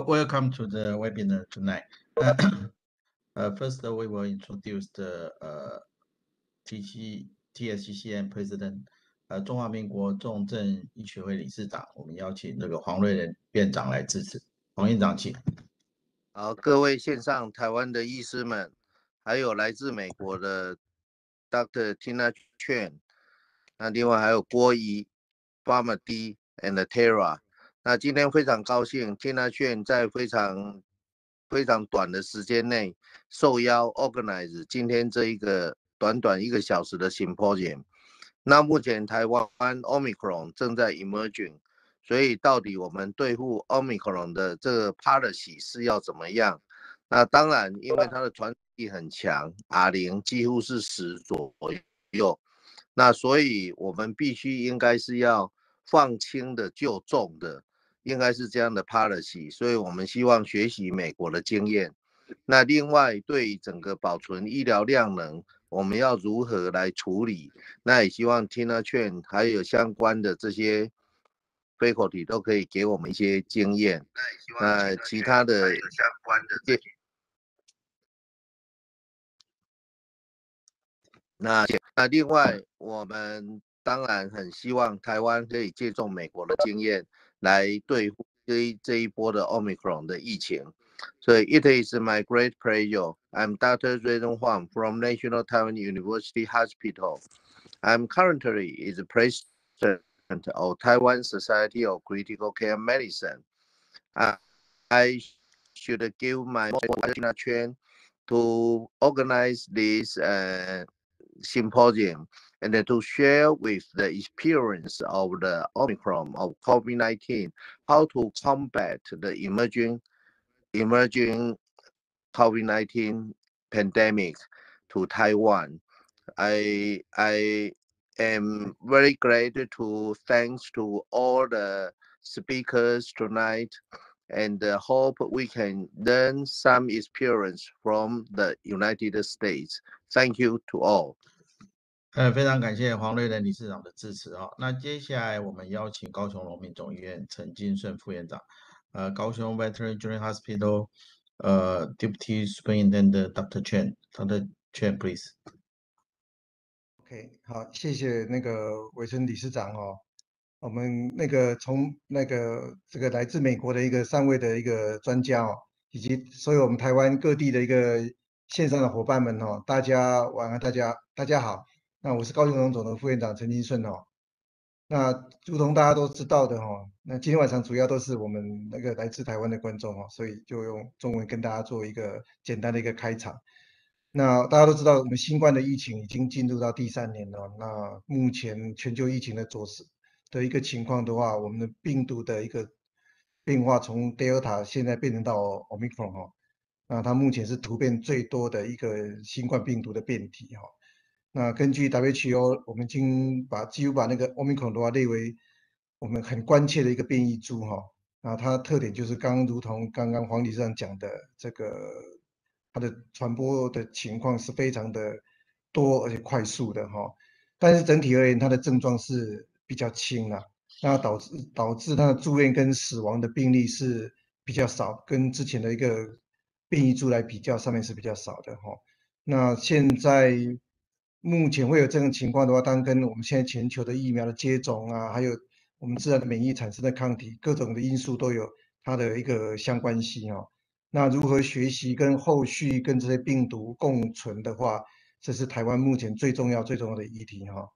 Welcome to the webinar tonight. First, we will introduce the THQA President， 中华民国重症医学会理事长，我们邀请那个黄瑞仁院长来致辞。黄院长，请。好，各位线上台湾的医师们，还有来自美国的 Dr. Tina Chen， 那另外还有郭怡、Pharm.D and Tara。那今天非常高兴 ，Tina Chen 在非常短的时间内受邀 organize 今天这一个短1个小时的 symposium。那目前台湾 Omicron 正在 emerging， 所以到底我们对付 Omicron 的这个 policy 是要怎么样？那当然，因为它的传染力很强 ，R0 几乎是10左右，那所以我们必须应该是要放轻的救重的，应该是这样的 policy， 所以我们希望学习美国的经验。那另外对整个保存医疗量能，我们要如何来处理？那也希望 Tina Chen 还有相关的这些 faculty 都可以给我们一些经验。那其他的相关的那另外我们当然很希望台湾可以借重美国的经验来对付这一波的 Omicron 的疫情。So it is my great pleasure. I'm Dr. Chen from National Taiwan University Hospital. I'm currently is the president of Taiwan Society of Critical Care Medicine. I should give my Tina Chen to organize this symposium and then to share with the experience of the Omicron of COVID-19, how to combat the emerging COVID-19 pandemic to Taiwan. I am very glad to thanks to all the speakers tonight and hope we can learn some experience from the United States. Thank you to all. 非常感谢黄瑞仁理事长的支持哦。那接下来我们邀请高雄荣民总医院陈金顺副院长，高雄 Veteran General Hospital Deputy Superintendent Dr. Chen。Dr. Chen, please. OK， 好，谢谢那个维森理事长哦。我们从这个来自美国的3位的专家哦，以及所有我们台湾各地的线上的伙伴们哦，大家晚安，大家好。那我是高雄荣总的副院长陈金顺哦。那如同大家都知道的哦，那今天晚上主要都是我们来自台湾的观众哦，所以就用中文跟大家做一个简单的开场。那大家都知道，我们新冠的疫情已经进入到第3年了。那目前全球疫情的情况的话，我们的病毒的变化从 Delta 现在变成到 Omicron 哦，那它目前是突变最多的新冠病毒的变体哈。那根据 WHO， 我们几乎把Omicron 的话列为我们很关切的变异株哈。那它的特点就是如同刚刚黄理事长讲的，它的传播的情况是非常的多而且快速的哈。但是整体而言，它的症状是比较轻啦，那导致它的住院跟死亡的病例是比较少，跟之前的变异株来比较，上面是比较少的哈。那现在目前会有这种情况的话，当然跟我们现在全球的疫苗的接种啊，还有我们自然的免疫产生的抗体，各种的因素都有它的相关性哦。那如何学习跟后续跟这些病毒共存的话，这是台湾目前最重要的议题哈。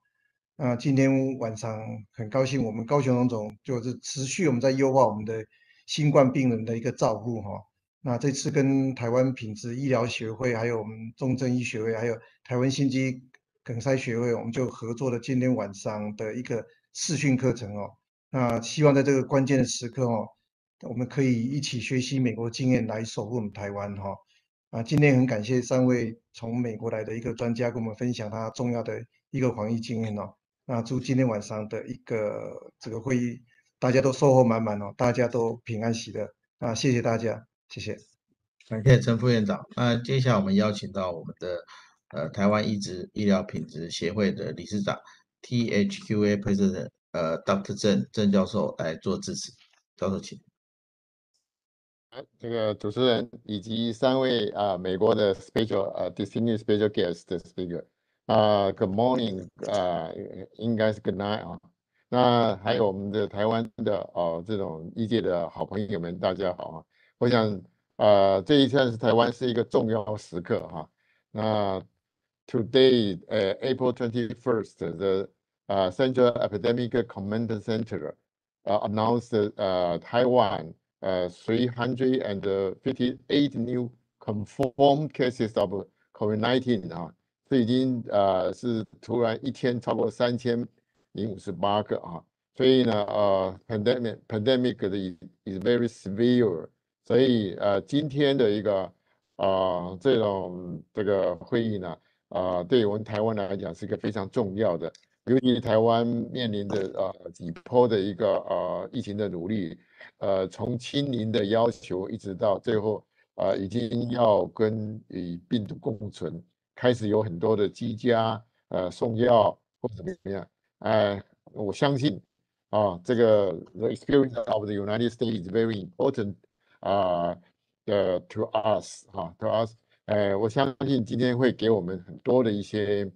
那今天晚上很高兴，我们高雄荣总就是持续我们在优化我们的新冠病人的照护哈。那这次跟台湾品质医疗学会，还有我们重症医学会，还有台湾心肌梗塞学会，我们就合作了今天晚上的视讯课程哦。那希望在这个关键的时刻哦，我们可以一起学习美国经验来守护我们台湾哈。今天很感谢3位从美国来的专家跟我们分享他重要的防疫经验哦。那祝今天晚上的这个会议大家都收获满满哦，大家都平安喜乐。谢谢大家，谢谢。感谢陈副院长。那接下来我们邀请到我们的台湾医疗品质协会的理事长 THQA President Dr. Chen 教授来做致辞。教授请。这个主持人以及3位美国的 distinguished special guest speaker，good morning， 应该是 good night 啊。那还有我们的台湾的这种医界的好朋友们，大家好啊。我想这一次是台湾是一个重要时刻哈。那 today, April 21st, the Central Epidemic Command Center announced Taiwan 358 new confirmed cases of COVID-19 啊，这已经是突然一天超过3058个啊，所以呢pandemic 的 is very severe， 所以今天的一个这个会议呢，对于我们台湾来讲是一个非常重要的。尤其台湾面临的几波的一个疫情的努力，从清零的要求一直到最后已经要跟与病毒共存，开始有很多的居家送药或者怎么样，我相信这个 the experience of the United States is very important to us to us， 我相信今天会给我们很多的一些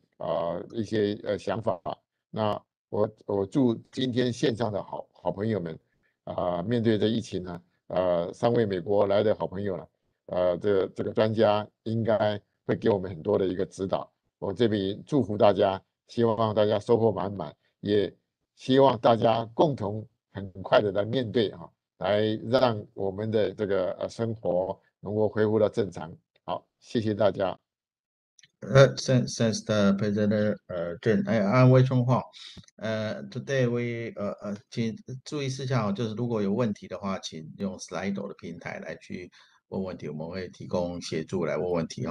想法。那我祝今天线上的好朋友们面对这疫情呢，3位美国来的好朋友呢，这个专家应该会给我们很多的一个指导。我这边祝福大家，希望大家收获满满，也希望大家共同很快的来面对来让我们的这个生活能够恢复到正常。好，谢谢大家。Since the President Chen, I'm Wei Chong Huang. Today we 请注意事项就是如果有问题的话，请用 Slido 的平台来去问问题，我们会提供协助来问问题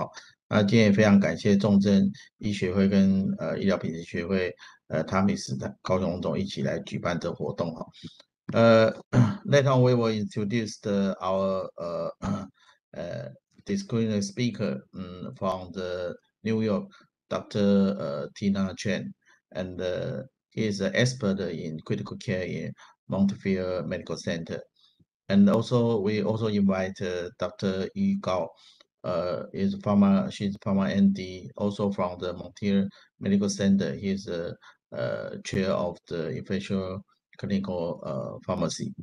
那今天也非常感谢重症医学会跟医疗品质学会TAMIS 的高雄总一起来举办这活动Later on we will introduce our disclaimer speaker from the New York, Dr. Chen, and he is an expert in critical care in Montefiore Medical Center. And also, we also invite Dr. Yi Guo, she's Pharm.D, also from the Montefiore Medical Center. He is the chair of the infectious clinical pharmacy.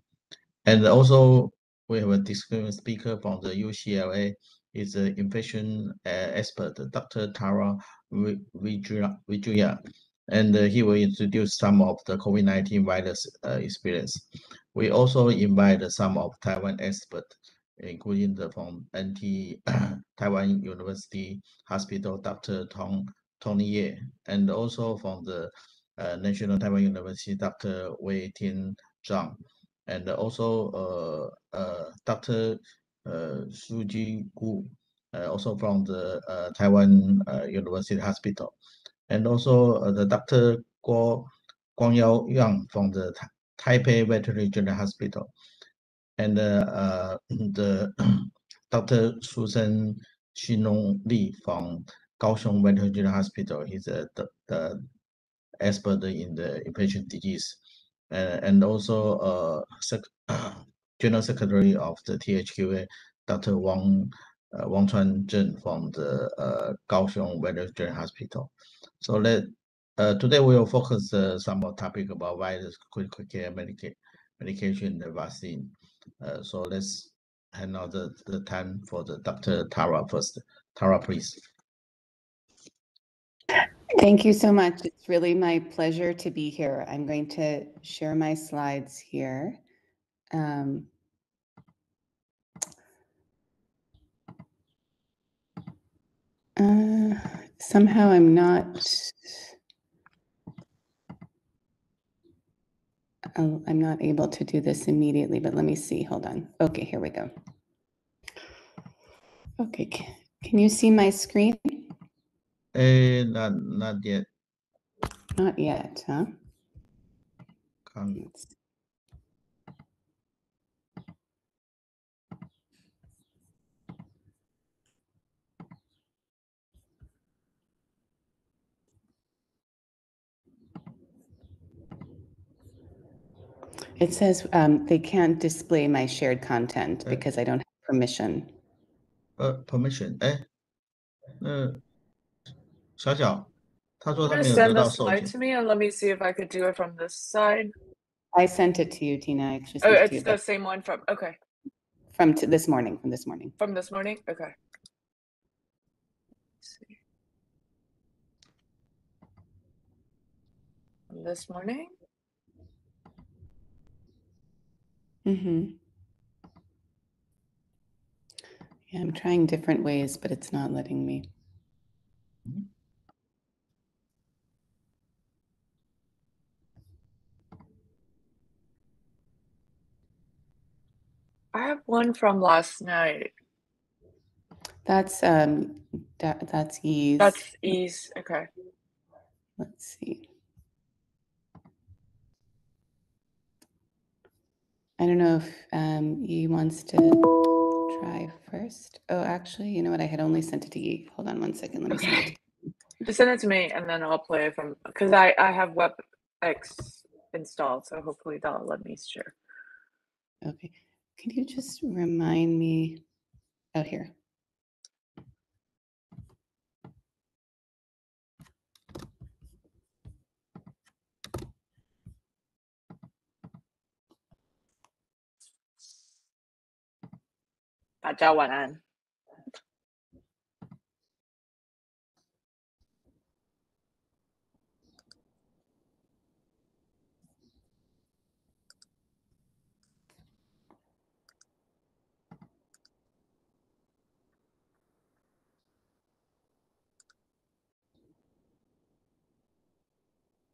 And also, we have a disclaimer speaker from the UCLA. Is an infection expert, Dr. Tara Vijaya, and he will introduce some of the COVID-19 virus experience. We also invite some of Taiwan experts, including from Taiwan University Hospital, Dr. Tony Ye, and also from the National Taiwan University, Dr. Wei-Ting Zhang, and also Dr. Yi Guo, also from the Taiwan University Hospital, and also the Dr. Guangyao Yang from the Taipei Veterinary General Hospital, and the Dr. Susan Xinong Li from Kaohsiung Veterinary General Hospital. He's the expert in the infectious disease, and also General Secretary of the THQA, Dr. Wang Chuan-Zhen from the Kaohsiung Veterinary General Hospital. So today we will focus some more topic about virus, critical care, medication, and vaccine. So let's hand out the time for the Dr. Tara first. Tara, please. Thank you so much. It's really my pleasure to be here. I'm going to share my slides here. Somehow I'm not able to do this immediately, but let me see. Hold on. Okay, here we go. Okay, can you see my screen? Not yet. Not yet, huh? It says they can't display my shared content because I don't have permission. Permission? 小小，他说他没有 send 得 the 到授 slide 权。 to me and let me see if I could do it from this side. I sent it to you, Tina. Oh, it's the same one from, okay. From this morning, From this morning? Okay. Let's see. this morning. Mm-hmm. Yeah, I'm trying different ways, but it's not letting me. I have one from last night. That's that's Yi's. That's Yi's. Okay. Let's see. I don't know if Yi wants to try first. Oh, actually, you know what? I had only sent it to Yi. Hold on one second. Let me send it to you. Just send it to me and then I'll play from, because I have WebEx installed, so hopefully that'll let me share. Okay. Can you just remind me out here?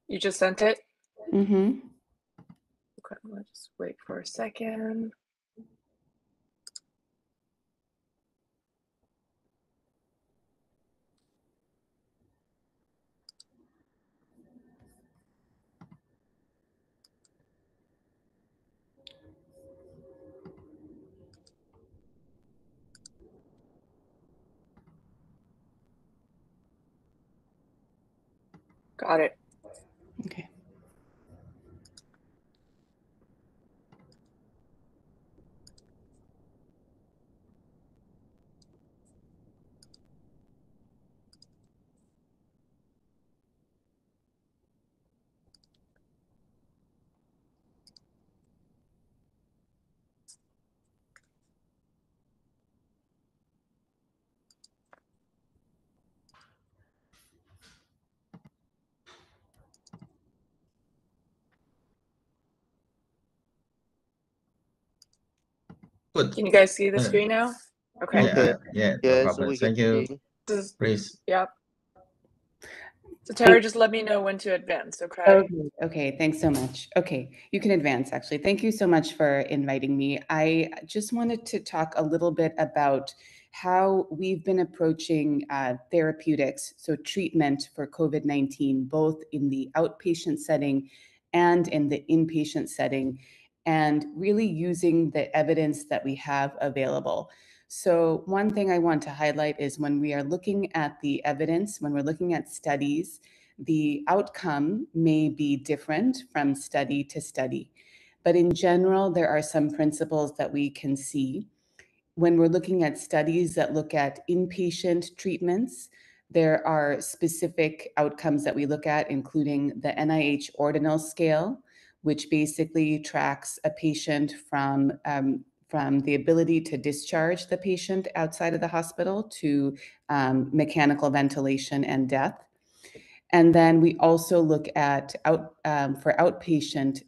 You just sent it? Mm-hmm. Okay, let's just wait for a second. Got it. Okay. Good. Can you guys see the screen now? Okay. Yeah, yeah, no Yes, problem. we can Thank you. see. Please. Yep. So Tara, just let me know when to advance, okay? Okay. Okay. Thanks so much. Okay. You can advance, actually. Thank you so much for inviting me. I just wanted to talk a little bit about how we've been approaching therapeutics, so treatment for COVID-19, both in the outpatient setting and in the inpatient setting, and really using the evidence that we have available. So one thing I want to highlight is when we are looking at the evidence, when we're looking at studies, the outcome may be different from study to study. But in general, there are some principles that we can see. When we're looking at studies that look at inpatient treatments, there are specific outcomes that we look at, including the NIH ordinal scale, which basically tracks a patient from the ability to discharge the patient outside of the hospital to mechanical ventilation and death. And then we also look at for outpatient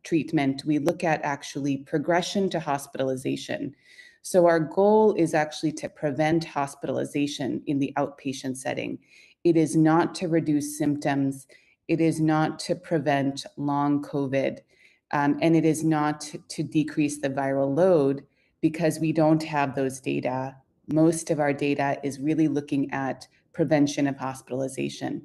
treatment, we look at actually progression to hospitalization. So our goal is actually to prevent hospitalization in the outpatient setting. It is not to reduce symptoms. It is not to prevent long COVID. And it is not to decrease the viral load because we don't have those data. Most of our data is really looking at prevention of hospitalization.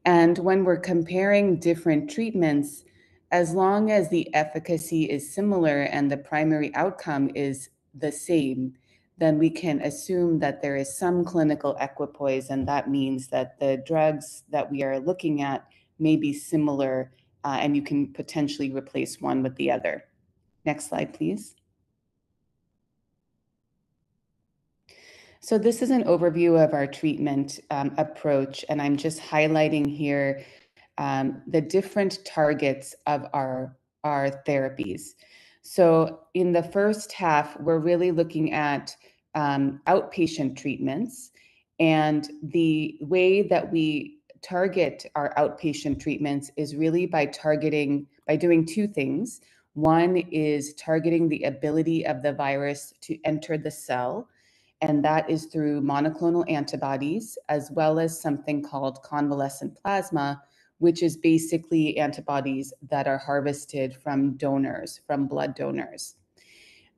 And when we're comparing different treatments, as long as the efficacy is similar and the primary outcome is the same, then we can assume that there is some clinical equipoise, and that means that the drugs that we are looking at may be similar, and you can potentially replace one with the other. Next slide, please. So this is an overview of our treatment approach, and I'm just highlighting here the different targets of our therapies. So in the first half, we're really looking at outpatient treatments, and the way that we target our outpatient treatments is really by doing two things. One is targeting the ability of the virus to enter the cell, and that is through monoclonal antibodies, as well as something called convalescent plasma, which is basically antibodies that are harvested from donors, from blood donors.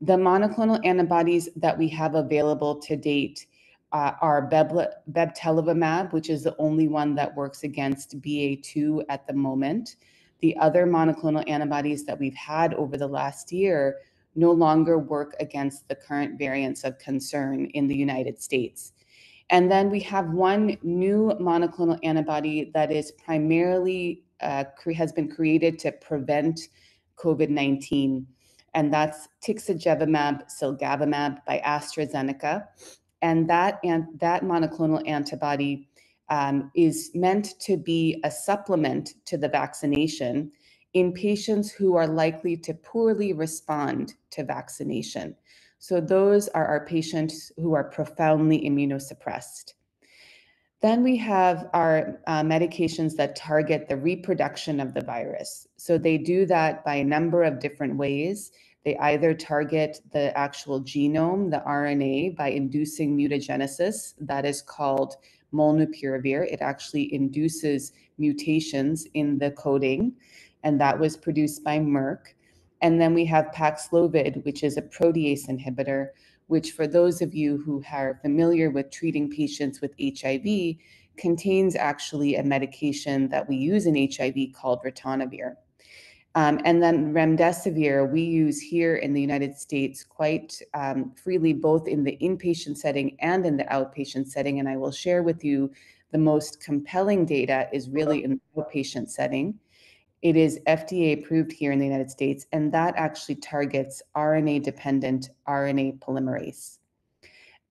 The monoclonal antibodies that we have available to date are bebtelovimab, which is the only one that works against BA2 at the moment. The other monoclonal antibodies that we've had over the last year no longer work against the current variants of concern in the United States. And then we have one new monoclonal antibody that is primarily has been created to prevent COVID-19, and that's tixagevimab silgavimab by AstraZeneca. And that monoclonal antibody is meant to be a supplement to the vaccination in patients who are likely to poorly respond to vaccination. So those are our patients who are profoundly immunosuppressed. Then we have our medications that target the reproduction of the virus. So they do that by a number of different ways. They either target the actual genome, the RNA, by inducing mutagenesis. That is called molnupiravir. It actually induces mutations in the coding, and that was produced by Merck. And then we have Paxlovid, which is a protease inhibitor, which for those of you who are familiar with treating patients with HIV, contains actually a medication that we use in HIV called ritonavir. And then remdesivir, we use here in the United States quite freely, both in the inpatient setting and in the outpatient setting. And I will share with you the most compelling data is really in the outpatient setting. It is FDA approved here in the United States, and that actually targets RNA-dependent RNA polymerase.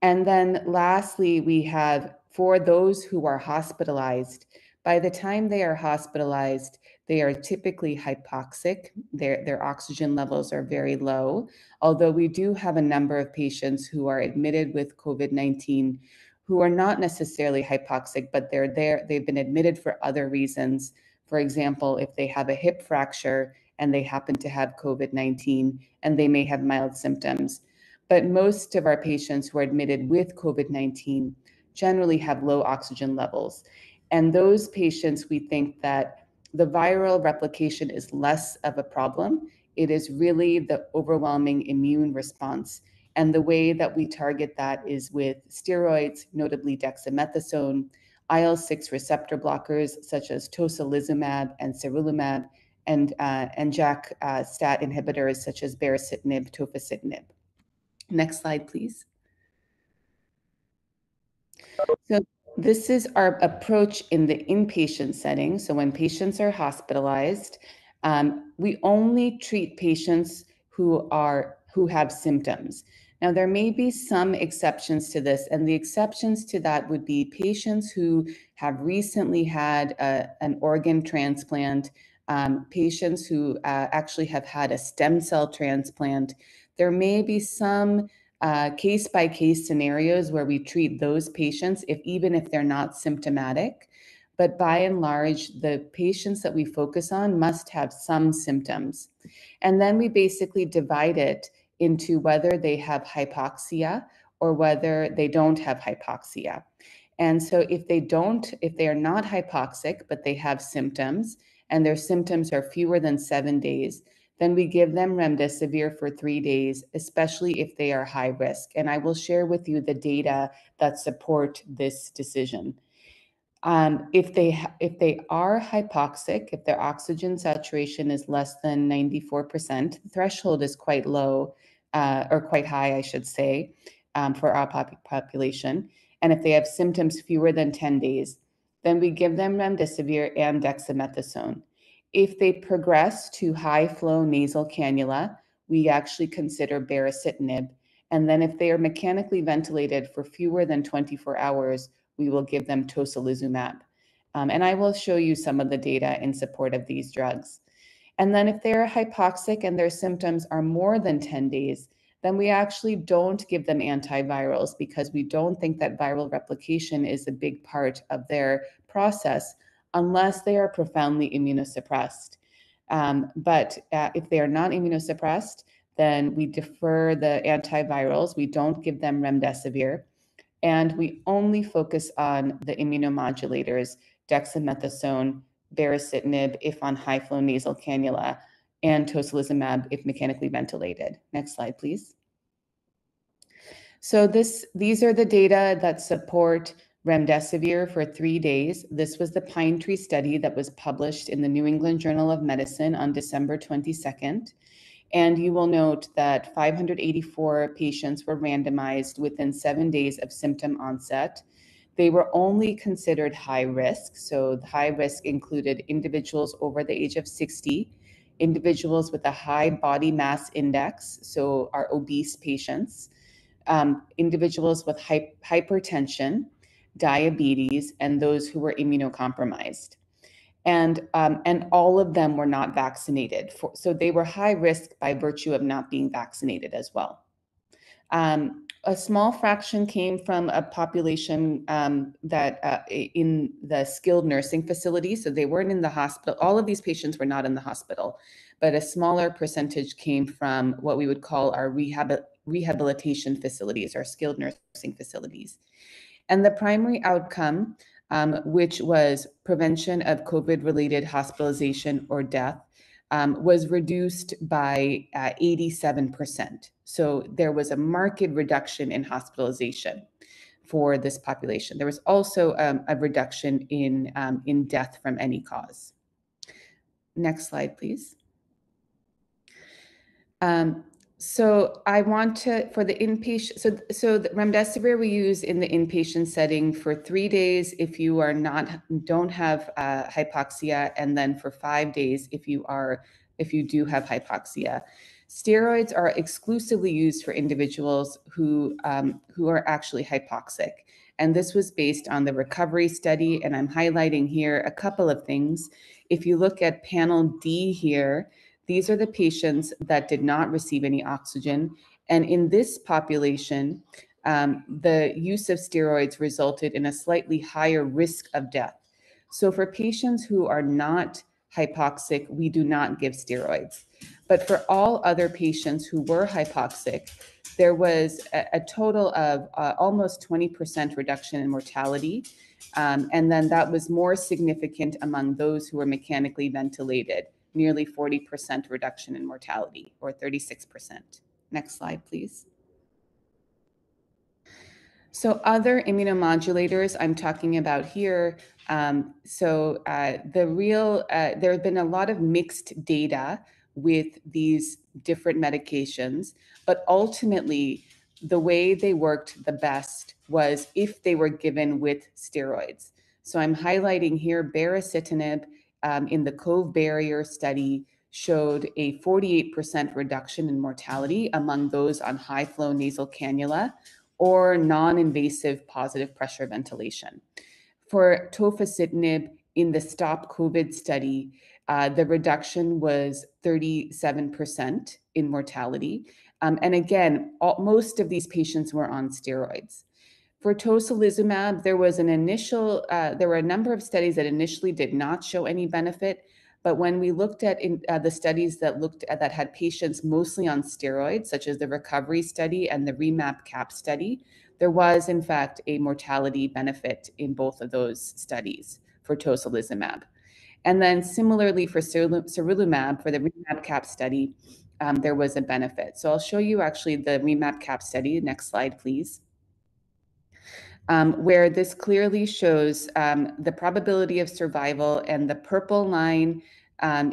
And then lastly, we have, for those who are hospitalized, by the time they are hospitalized, they are typically hypoxic. Their oxygen levels are very low, although we do have a number of patients who are admitted with COVID-19 who are not necessarily hypoxic, but they've been admitted for other reasons. For example, if they have a hip fracture and they happen to have COVID-19 and they may have mild symptoms. But most of our patients who are admitted with COVID-19 generally have low oxygen levels. And those patients, we think that the viral replication is less of a problem. It is really the overwhelming immune response. And the way that we target that is with steroids, notably dexamethasone, IL-6 receptor blockers such as tocilizumab and cerulumab, and JAK-STAT inhibitors such as baricitinib, tofacitinib. Next slide, please. So this is our approach in the inpatient setting. So when patients are hospitalized, we only treat patients who have symptoms. Now, there may be some exceptions to this, and the exceptions to that would be patients who have recently had an organ transplant, patients who actually have had a stem cell transplant. There may be some case-by-case scenarios where we treat those patients, even if they're not symptomatic. But by and large, the patients that we focus on must have some symptoms. And then we basically divide it into whether they have hypoxia or whether they don't have hypoxia. And so if they are not hypoxic, but they have symptoms, and their symptoms are fewer than 7 days, then we give them remdesivir for 3 days, especially if they are high risk. And I will share with you the data that support this decision. If they are hypoxic, if their oxygen saturation is less than 94%, the threshold is quite low, or quite high, I should say, for our population. And if they have symptoms fewer than 10 days, then we give them remdesivir and dexamethasone. If they progress to high flow nasal cannula, we actually consider baricitinib. And then if they are mechanically ventilated for fewer than 24 hours, we will give them tocilizumab. And I will show you some of the data in support of these drugs. And then if they're hypoxic and their symptoms are more than 10 days, then we actually don't give them antivirals because we don't think that viral replication is a big part of their process unless they are profoundly immunosuppressed. But if they are not immunosuppressed, then we defer the antivirals. We don't give them remdesivir, and we only focus on the immunomodulators, dexamethasone, baricitinib if on high-flow nasal cannula, and tocilizumab if mechanically ventilated. Next slide, please. So these are the data that support remdesivir for 3 days. This was the Pine Tree study that was published in the New England Journal of Medicine on December 22nd. And you will note that 584 patients were randomized within 7 days of symptom onset. They were only considered high risk. So the high risk included individuals over the age of 60, individuals with a high body mass index, so our obese patients, individuals with hypertension, diabetes, and those who were immunocompromised. And all of them were not vaccinated. So they were high risk by virtue of not being vaccinated as well. A small fraction came from a population that in the skilled nursing facility. So they weren't in the hospital. All of these patients were not in the hospital, but a smaller percentage came from what we would call our rehabilitation facilities, our skilled nursing facilities. And the primary outcome, which was prevention of COVID-related hospitalization or death, was reduced by 87%. So there was a marked reduction in hospitalization for this population. There was also a reduction in death from any cause. Next slide, please. So I want to, for the inpatient, so the remdesivir we use in the inpatient setting for 3 days if you are don't have hypoxia, and then for 5 days if you do have hypoxia. Steroids are exclusively used for individuals who are actually hypoxic. And this was based on the recovery study, and I'm highlighting here a couple of things. If you look at panel D here, these are the patients that did not receive any oxygen. And in this population, the use of steroids resulted in a slightly higher risk of death. So for patients who are not hypoxic, we do not give steroids. But for all other patients who were hypoxic, there was a total of almost 20% reduction in mortality. And then that was more significant among those who were mechanically ventilated, nearly 40% reduction in mortality, or 36%. Next slide, please. So other immunomodulators I'm talking about here. There have been a lot of mixed data with these different medications, but ultimately the way they worked the best was if they were given with steroids. So I'm highlighting here baricitinib in the Cove Barrier study showed a 48% reduction in mortality among those on high-flow nasal cannula or non-invasive positive pressure ventilation. For tofacitinib in the Stop COVID study, the reduction was 37% in mortality. And again, most of these patients were on steroids. For tocilizumab, there was there were a number of studies that initially did not show any benefit, but when we looked at the studies that had patients mostly on steroids, such as the recovery study and the REMAP-CAP study, there was in fact a mortality benefit in both of those studies for tocilizumab. And then similarly for cerulumab, for the REMAP-CAP study, there was a benefit. So I'll show you actually the REMAP-CAP study. Next slide, please. Where this clearly shows the probability of survival, and the purple line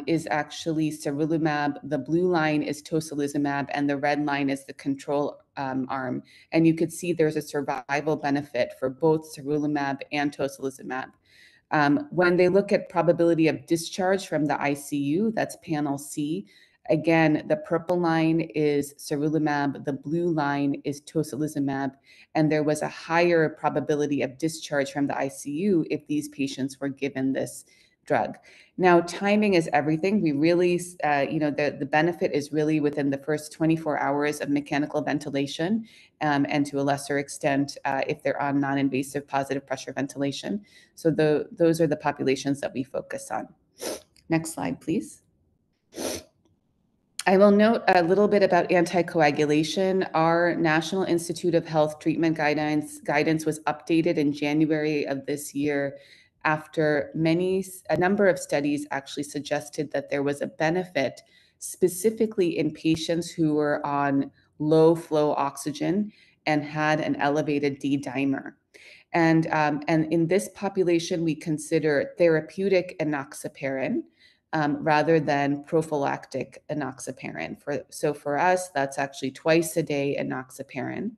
is actually cerulumab, the blue line is tocilizumab, and the red line is the control arm. And you could see there's a survival benefit for both cerulumab and tocilizumab. When they look at probability of discharge from the ICU, that's panel C. Again, the purple line is cerulumab, the blue line is tocilizumab, and there was a higher probability of discharge from the ICU if these patients were given this drug. Now, timing is everything. We really, the benefit is really within the first 24 hours of mechanical ventilation, and to a lesser extent, if they're on non-invasive positive pressure ventilation. So those are the populations that we focus on. Next slide, please. I will note a little bit about anticoagulation. Our National Institute of Health treatment guidance was updated in January of this year after a number of studies actually suggested that there was a benefit specifically in patients who were on low flow oxygen and had an elevated D dimer. And in this population, we consider therapeutic enoxaparin rather than prophylactic enoxaparin. So for us, that's actually twice a day enoxaparin.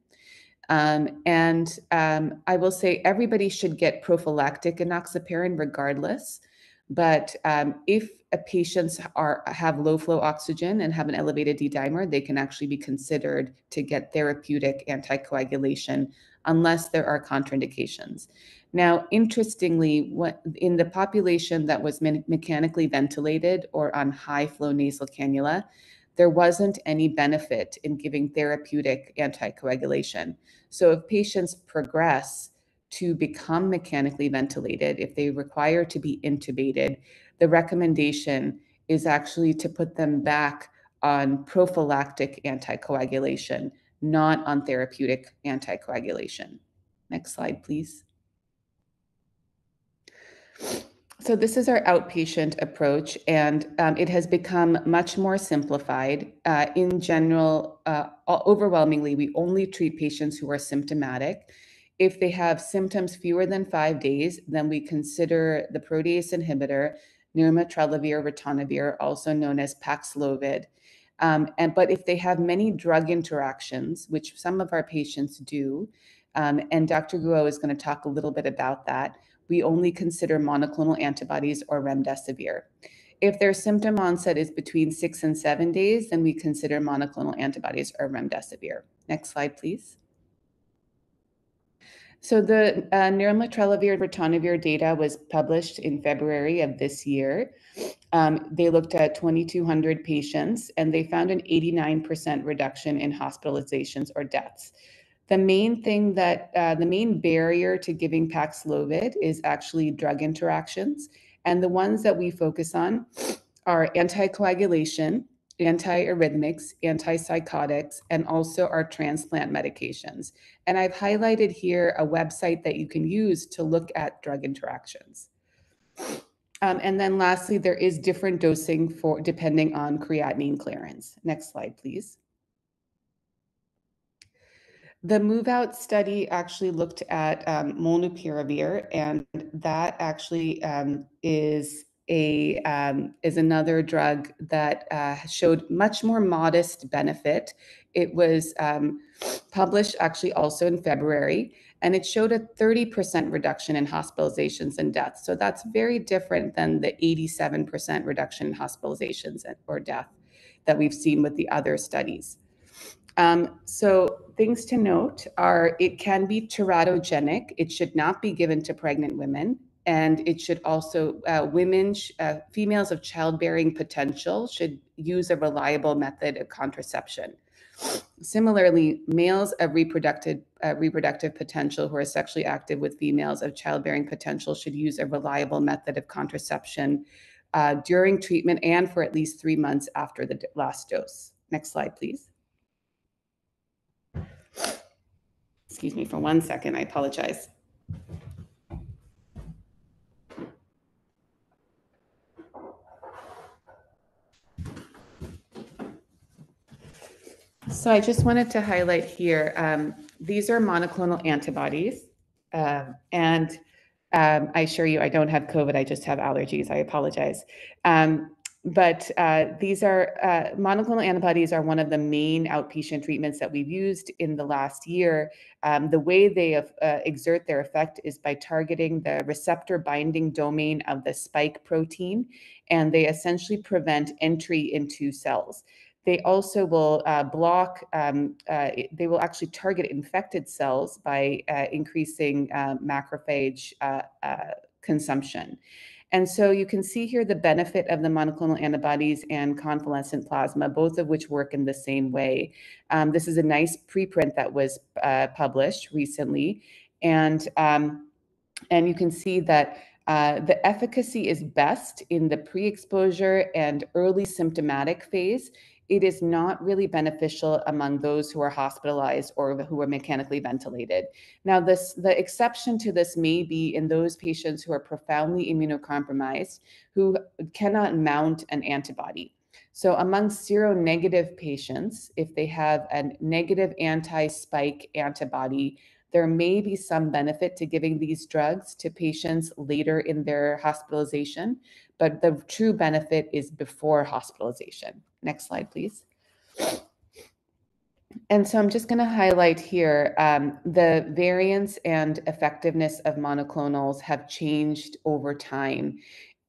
I will say everybody should get prophylactic enoxaparin regardless. But if patients have low flow oxygen and have an elevated D dimer, they can actually be considered to get therapeutic anticoagulation unless there are contraindications. Now, interestingly, in the population that was mechanically ventilated or on high flow nasal cannula, there wasn't any benefit in giving therapeutic anticoagulation. So if patients progress to become mechanically ventilated, if they require to be intubated, the recommendation is actually to put them back on prophylactic anticoagulation, not on therapeutic anticoagulation. Next slide, please. So this is our outpatient approach, and it has become much more simplified. In general, overwhelmingly, we only treat patients who are symptomatic. If they have symptoms fewer than 5 days, then we consider the protease inhibitor, nirmatrelvir ritonavir, also known as Paxlovid. But if they have many drug interactions, which some of our patients do, and Dr. Guo is going to talk a little bit about that, we only consider monoclonal antibodies or remdesivir. If their symptom onset is between 6 and 7 days, then we consider monoclonal antibodies or remdesivir. Next slide, please. So the nirmatrelvir ritonavir data was published in February of this year. They looked at 2,200 patients, and they found an 89% reduction in hospitalizations or deaths. The main thing the main barrier to giving Paxlovid is actually drug interactions. And the ones that we focus on are anticoagulation, antiarrhythmics, antipsychotics, and also our transplant medications. And I've highlighted here a website that you can use to look at drug interactions. And then lastly, there is different dosing depending on creatinine clearance. Next slide, please. The MOVE-OUT study actually looked at molnupiravir, and that actually is another drug that showed much more modest benefit. It was published actually also in February, and it showed a 30% reduction in hospitalizations and deaths. So that's very different than the 87% reduction in hospitalizations or death that we've seen with the other studies. So things to note are it can be teratogenic. It should not be given to pregnant women. And it should also, females of childbearing potential should use a reliable method of contraception. Similarly, males of reproductive potential who are sexually active with females of childbearing potential should use a reliable method of contraception during treatment and for at least 3 months after the last dose. Next slide, please. Excuse me for 1 second, I apologize. So I just wanted to highlight here, these are monoclonal antibodies. And I assure you, I don't have COVID, I just have allergies, I apologize. But these are monoclonal antibodies are one of the main outpatient treatments that we've used in the last year. The way they exert their effect is by targeting the receptor binding domain of the spike protein, and they essentially prevent entry into cells. They also will they will actually target infected cells by increasing macrophage consumption. And so you can see here the benefit of the monoclonal antibodies and convalescent plasma, both of which work in the same way. This is a nice preprint that was published recently. And you can see that the efficacy is best in the pre-exposure and early symptomatic phase. It is not really beneficial among those who are hospitalized or who are mechanically ventilated. Now, the exception to this may be in those patients who are profoundly immunocompromised, who cannot mount an antibody. So among seronegative patients, if they have a negative anti-spike antibody, there may be some benefit to giving these drugs to patients later in their hospitalization, but the true benefit is before hospitalization. Next slide, please. And so I'm just going to highlight here the variance and effectiveness of monoclonals have changed over time.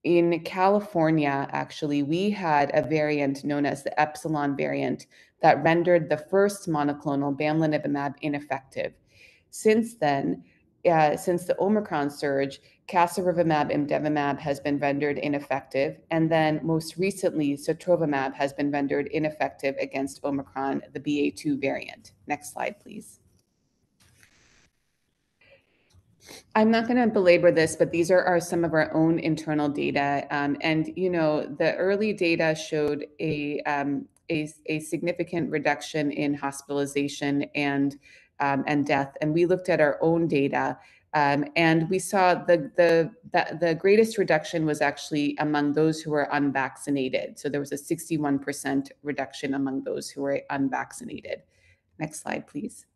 In California, actually, we had a variant known as the Epsilon variant that rendered the first monoclonal bamlanivimab ineffective. Since then, since the Omicron surge, casirivimab imdevimab has been rendered ineffective, and then most recently, sotrovimab has been rendered ineffective against Omicron, the BA.2 variant. Next slide, please. I'm not going to belabor this, but these are some of our own internal data. And, you know, the early data showed a significant reduction in hospitalization and death. And we looked at our own data, and we saw the greatest reduction was actually among those who were unvaccinated. So there was a 61% reduction among those who were unvaccinated. Next slide, please.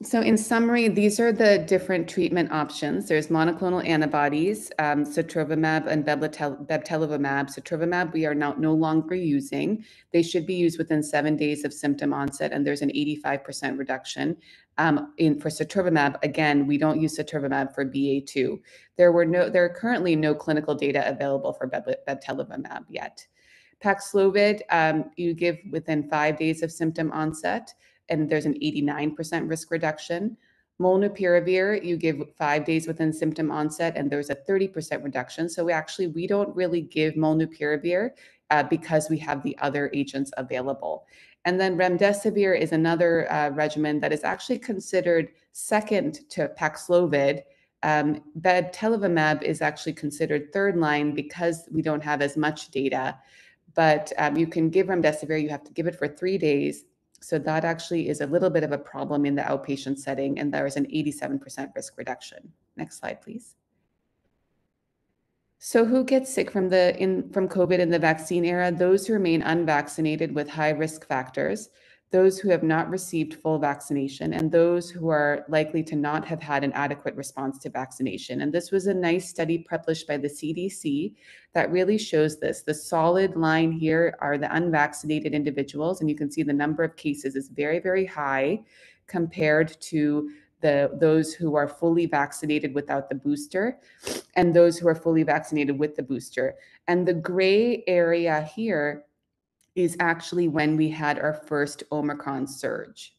So in summary, these are the different treatment options. There's monoclonal antibodies, sotrovimab and bebtelovimab. Sotrovimab we are now no longer using. They should be used within 7 days of symptom onset, and there's an 85% reduction. For sotrovimab, again, we don't use sotrovimab for BA.2. There are currently no clinical data available for bebtelovimab yet. Paxlovid, you give within 5 days of symptom onset, and there's an 89% risk reduction. Molnupiravir, you give 5 days within symptom onset, and there's a 30% reduction. So we don't really give molnupiravir because we have the other agents available. And then remdesivir is another regimen that is actually considered second to Paxlovid. Bebtelovimab is actually considered third line because we don't have as much data. But you can give remdesivir, you have to give it for 3 days. So that actually is a little bit of a problem in the outpatient setting, and there is an 87% risk reduction. Next slide, please. So who gets sick from COVID in the vaccine era? Those who remain unvaccinated with high risk factors, those who have not received full vaccination, and those who are likely to not have had an adequate response to vaccination. And this was a nice study published by the CDC that really shows this. The solid line here are the unvaccinated individuals, and you can see the number of cases is very, very high compared to those who are fully vaccinated without the booster and those who are fully vaccinated with the booster. And the gray area here is actually when we had our first Omicron surge.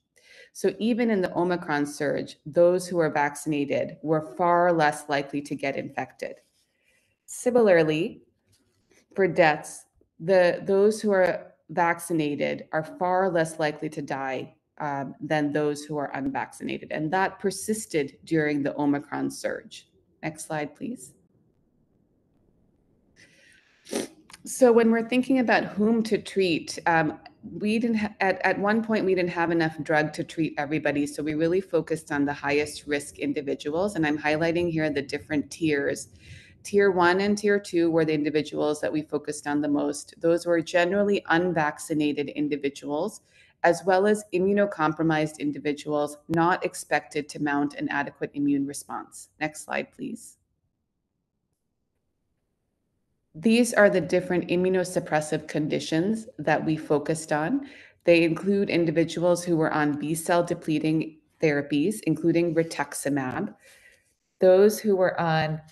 So even in the Omicron surge, those who are vaccinated were far less likely to get infected. Similarly, for deaths, those who are vaccinated are far less likely to die than those who are unvaccinated. And that persisted during the Omicron surge. Next slide, please. So when we're thinking about whom to treat, we didn't at one point we didn't have enough drug to treat everybody, so we really focused on the highest risk individuals, and I'm highlighting here the different tiers. Tier 1 and Tier 2 were the individuals that we focused on the most. Those were generally unvaccinated individuals, as well as immunocompromised individuals not expected to mount an adequate immune response. Next slide, please. These are the different immunosuppressive conditions that we focused on. They include individuals who were on B-cell depleting therapies, including rituximab, those who were on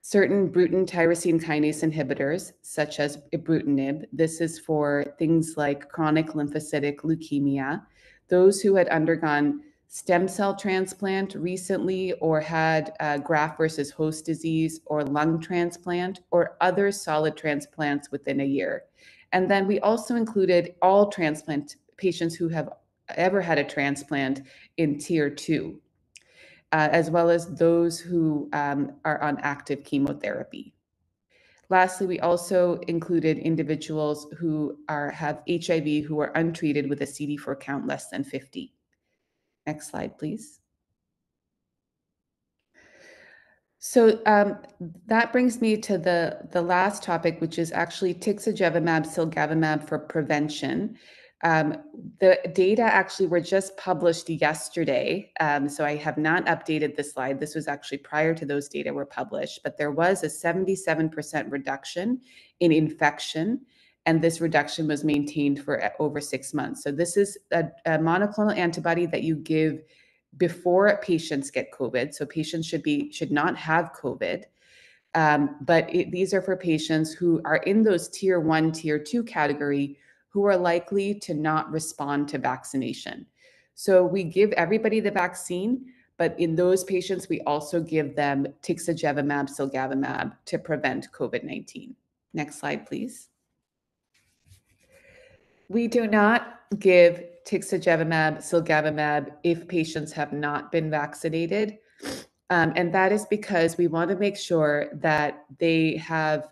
certain Bruton tyrosine kinase inhibitors, such as ibrutinib. This is for things like chronic lymphocytic leukemia, those who had undergone stem cell transplant recently or had graft versus host disease or lung transplant or other solid transplants within a year. And then we also included all transplant patients who have ever had a transplant in tier 2, as well as those who are on active chemotherapy. Lastly, we also included individuals who have HIV who are untreated with a CD4 count less than 50. Next slide, please. So that brings me to the last topic, which is actually tixagevimab, silgavimab for prevention. The data actually were just published yesterday, so I have not updated the slide. This was actually prior to those data were published, but there was a 77% reduction in infection, and this reduction was maintained for over 6 months. So this is a monoclonal antibody that you give before patients get COVID. So patients should not have COVID. But these are for patients who are in those tier 1, tier 2 category who are likely to not respond to vaccination. So we give everybody the vaccine, but in those patients, we also give them tixagevimab, silgavimab to prevent COVID-19. Next slide, please. We do not give tixagevimab, silgavimab if patients have not been vaccinated. And that is because we want to make sure that they have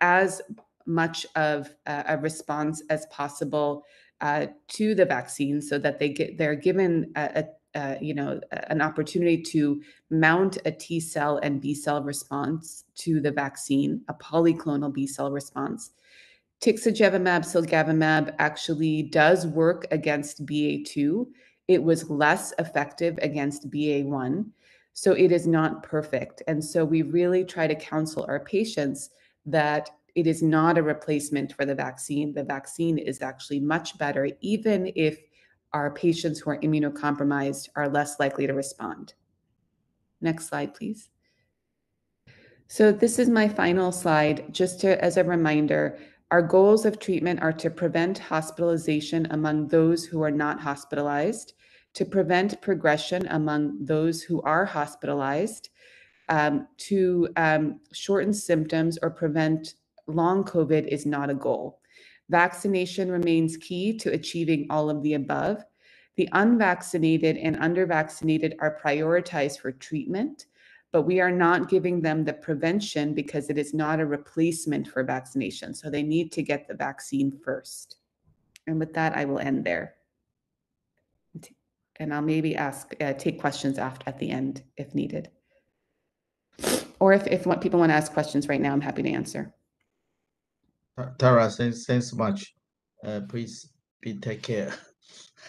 as much of a response as possible to the vaccine, so that they're given an opportunity to mount a T cell and B cell response to the vaccine, a polyclonal B cell response. Tixagevimab, silgavimab actually does work against BA2. It was less effective against BA1. So it is not perfect. And so we really try to counsel our patients that it is not a replacement for the vaccine. The vaccine is actually much better, even if our patients who are immunocompromised are less likely to respond. Next slide, please. So this is my final slide, just as a reminder. Our goals of treatment are to prevent hospitalization among those who are not hospitalized, to prevent progression among those who are hospitalized, to shorten symptoms or prevent long COVID is not a goal. Vaccination remains key to achieving all of the above. The unvaccinated and undervaccinated are prioritized for treatment, but we are not giving them the prevention because it is not a replacement for vaccination. So they need to get the vaccine first. And with that, I will end there. And I'll maybe take questions at the end if needed. Or if people want to ask questions right now, I'm happy to answer. Tara, thanks much. Please take care.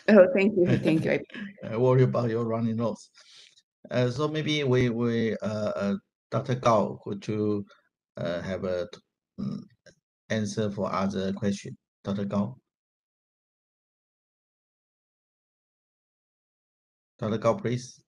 Oh, thank you. Thank you. I worry about your runny nose. So maybe we Dr. Gao, could you have a answer for other question? Dr. Gao? Dr. Gao, please.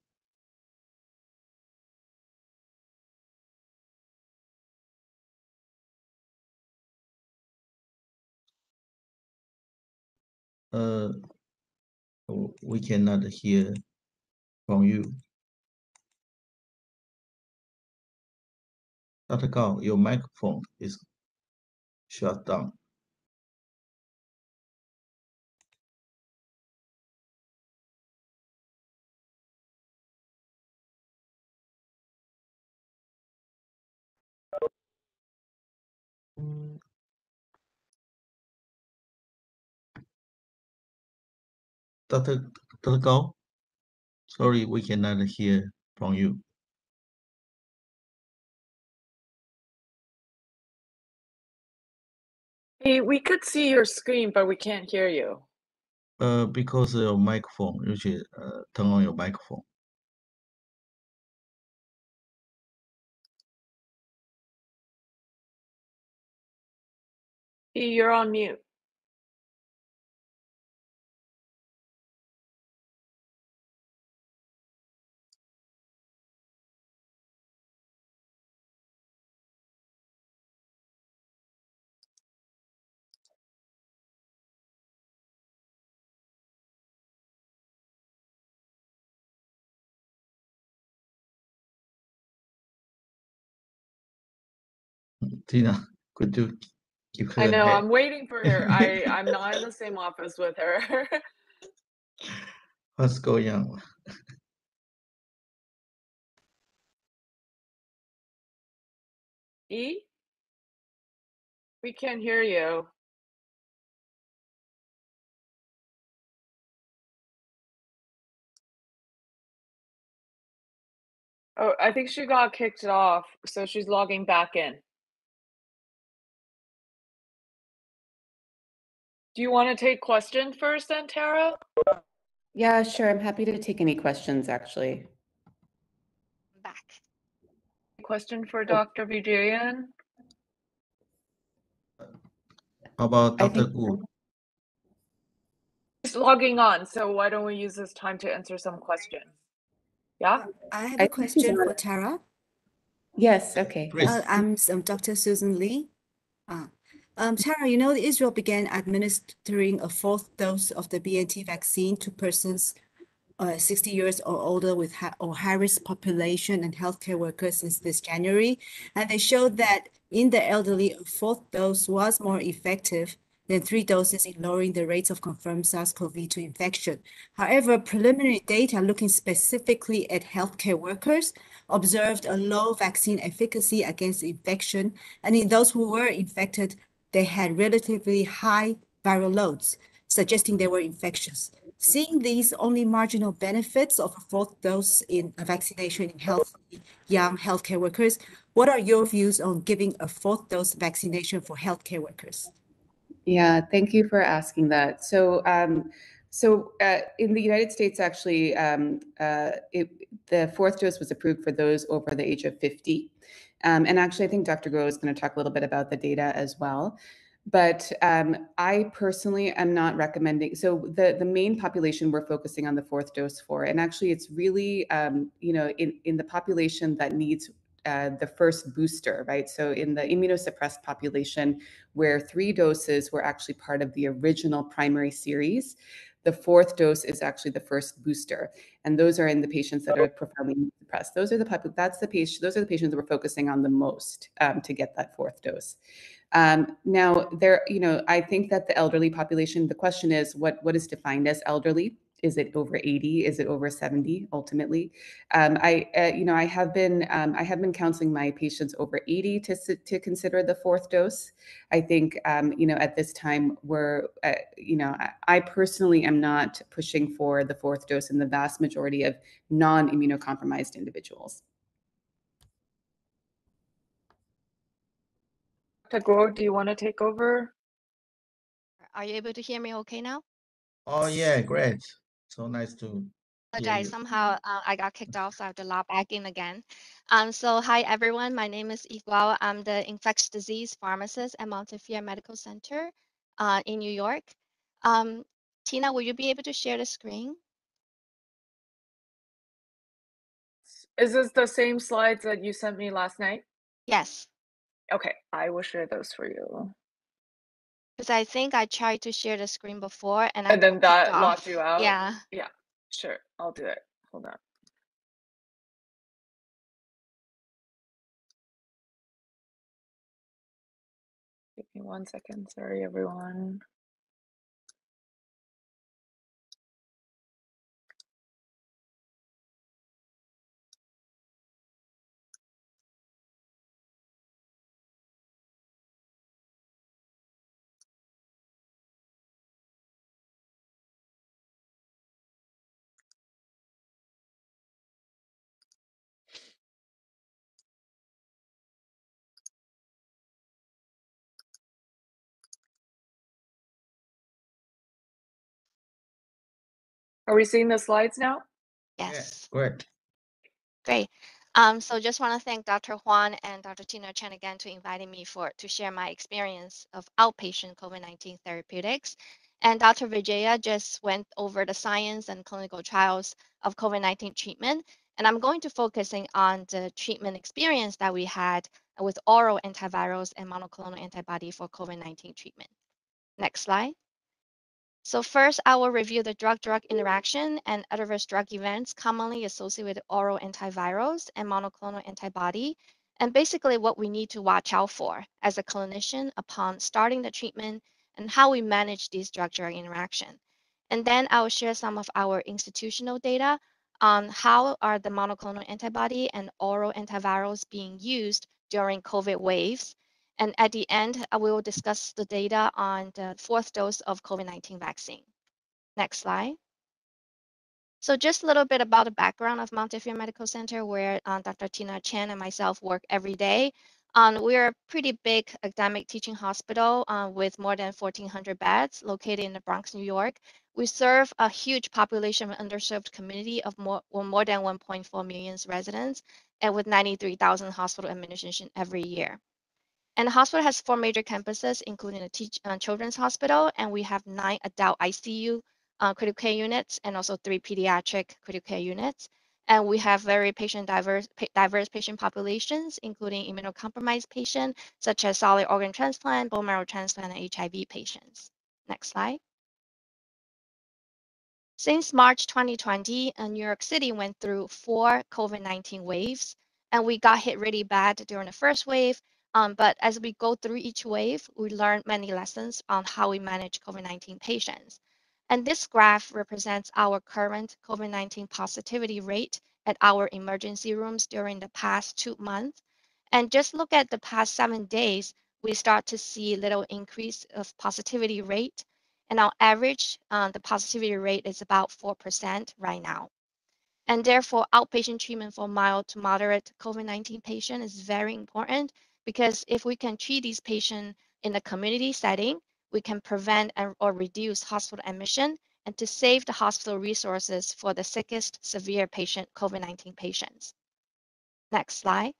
We cannot hear from you. Dr. Gao, your microphone is shut down. Dr. Gao, sorry, we cannot hear from you. Hey, we could see your screen, but we can't hear you. Because your microphone, you should turn on your microphone. Hey, you're on mute. Tina, could you give her I know, a I'm waiting for her. I'm not in the same office with her. What's going on? E? We can't hear you. Oh, I think she got kicked off, so she's logging back in. Do you want to take questions first then, Tara? Yeah, sure. I'm happy to take any questions, actually. Back. Question for Dr. Vijayan? How about I Dr. think Gu? She's logging on, so why don't we use this time to answer some questions? Yeah? I have I a think she's question on. for Tara. Yes, okay. Please. I'm Dr. Susan Lee. Tara, you know, Israel began administering a fourth dose of the BNT vaccine to persons 60 years or older with high-risk population and healthcare workers since this January. And they showed that in the elderly, a fourth dose was more effective than 3 doses in lowering the rates of confirmed SARS-CoV-2 infection. However, preliminary data looking specifically at healthcare workers observed a low vaccine efficacy against infection, and in those who were infected, they had relatively high viral loads, suggesting they were infectious. Seeing these only marginal benefits of a fourth dose in a vaccination in healthy young healthcare workers, what are your views on giving a fourth dose vaccination for healthcare workers? Yeah, thank you for asking that. So, in the United States, actually, the fourth dose was approved for those over the age of 50. And actually, I think Dr. Guo is going to talk a little bit about the data as well. But I personally am not recommending. So the main population we're focusing on the fourth dose for, and actually, it's really in the population that needs the first booster, right? So in the immunosuppressed population, where 3 doses were actually part of the original primary series, the fourth dose is actually the first booster, and those are in the patients that are profoundly suppressed. Those are the patients that we're focusing on the most to get that fourth dose. Now, I think that the elderly population. The question is, what is defined as elderly? Is it over 80? Is it over 70? Ultimately, I have been counseling my patients over 80 to consider the fourth dose. I think at this time I personally am not pushing for the fourth dose in the vast majority of non-immunocompromised individuals. Dr. Guo, do you want to take over? Are you able to hear me okay now? Oh, yeah, great. So nice to hear Apologize, you. somehow I got kicked off, so I have to log back in again. So hi everyone, my name is Yi Guo. I'm the infectious disease pharmacist at Montefiore Medical Center in New York. Tina, will you be able to share the screen? Is this the same slides that you sent me last night? Yes. Okay, I will share those for you. Because I think I tried to share the screen before and then got that kicked off. locked you out? Yeah. Yeah, sure, I'll do it. Hold on. Give me 1 second. Sorry, everyone. Are we seeing the slides now? Yes. Yeah, great. Great. So just want to thank Dr. Huan and Dr. Tina Chen again to inviting me to share my experience of outpatient COVID-19 therapeutics. And Dr. Vijaya just went over the science and clinical trials of COVID-19 treatment. And I'm going to focusing on the treatment experience that we had with oral antivirals and monoclonal antibody for COVID-19 treatment. Next slide. So first, I will review the drug-drug interaction and adverse drug events commonly associated with oral antivirals and monoclonal antibody. and basically what we need to watch out for as a clinician upon starting the treatment and how we manage these drug-drug interaction. And then I will share some of our institutional data on how are the monoclonal antibody and oral antivirals being used during COVID waves. And at the end, we will discuss the data on the 4th dose of COVID-19 vaccine. Next slide. So just a little bit about the background of Montefiore Medical Center, where Dr. Tina Chen and myself work every day. We're a pretty big academic teaching hospital with more than 1,400 beds located in the Bronx, New York. We serve a huge population of underserved community of more than 1.4 million residents, and with 93,000 hospital admissions every year. And the hospital has 4 major campuses, including a children's hospital, and we have 9 adult ICU critical care units and also 3 pediatric critical care units. And we have very diverse patient populations, including immunocompromised patients, such as solid organ transplant, bone marrow transplant, and HIV patients. Next slide. Since March 2020, New York City went through 4 COVID-19 waves, and we got hit really bad during the first wave. But as we go through each wave, we learned many lessons on how we manage COVID-19 patients. And this graph represents our current COVID-19 positivity rate at our emergency rooms during the past 2 months. And just look at the past 7 days, we start to see a little increase of positivity rate. And on average, the positivity rate is about 4% right now. And therefore, outpatient treatment for mild to moderate COVID-19 patient is very important, because if we can treat these patients in a community setting, we can prevent or reduce hospital admission and to save the hospital resources for the sickest severe COVID-19 patients. Next slide.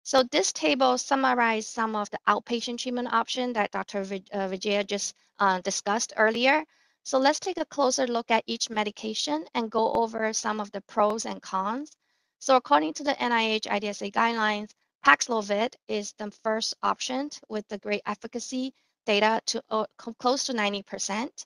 So this table summarizes some of the outpatient treatment options that Dr. Vijaya just discussed earlier. So let's take a closer look at each medication and go over some of the pros and cons. So according to the NIH IDSA guidelines, Paxlovid is the first option with the great efficacy data to close to 90%.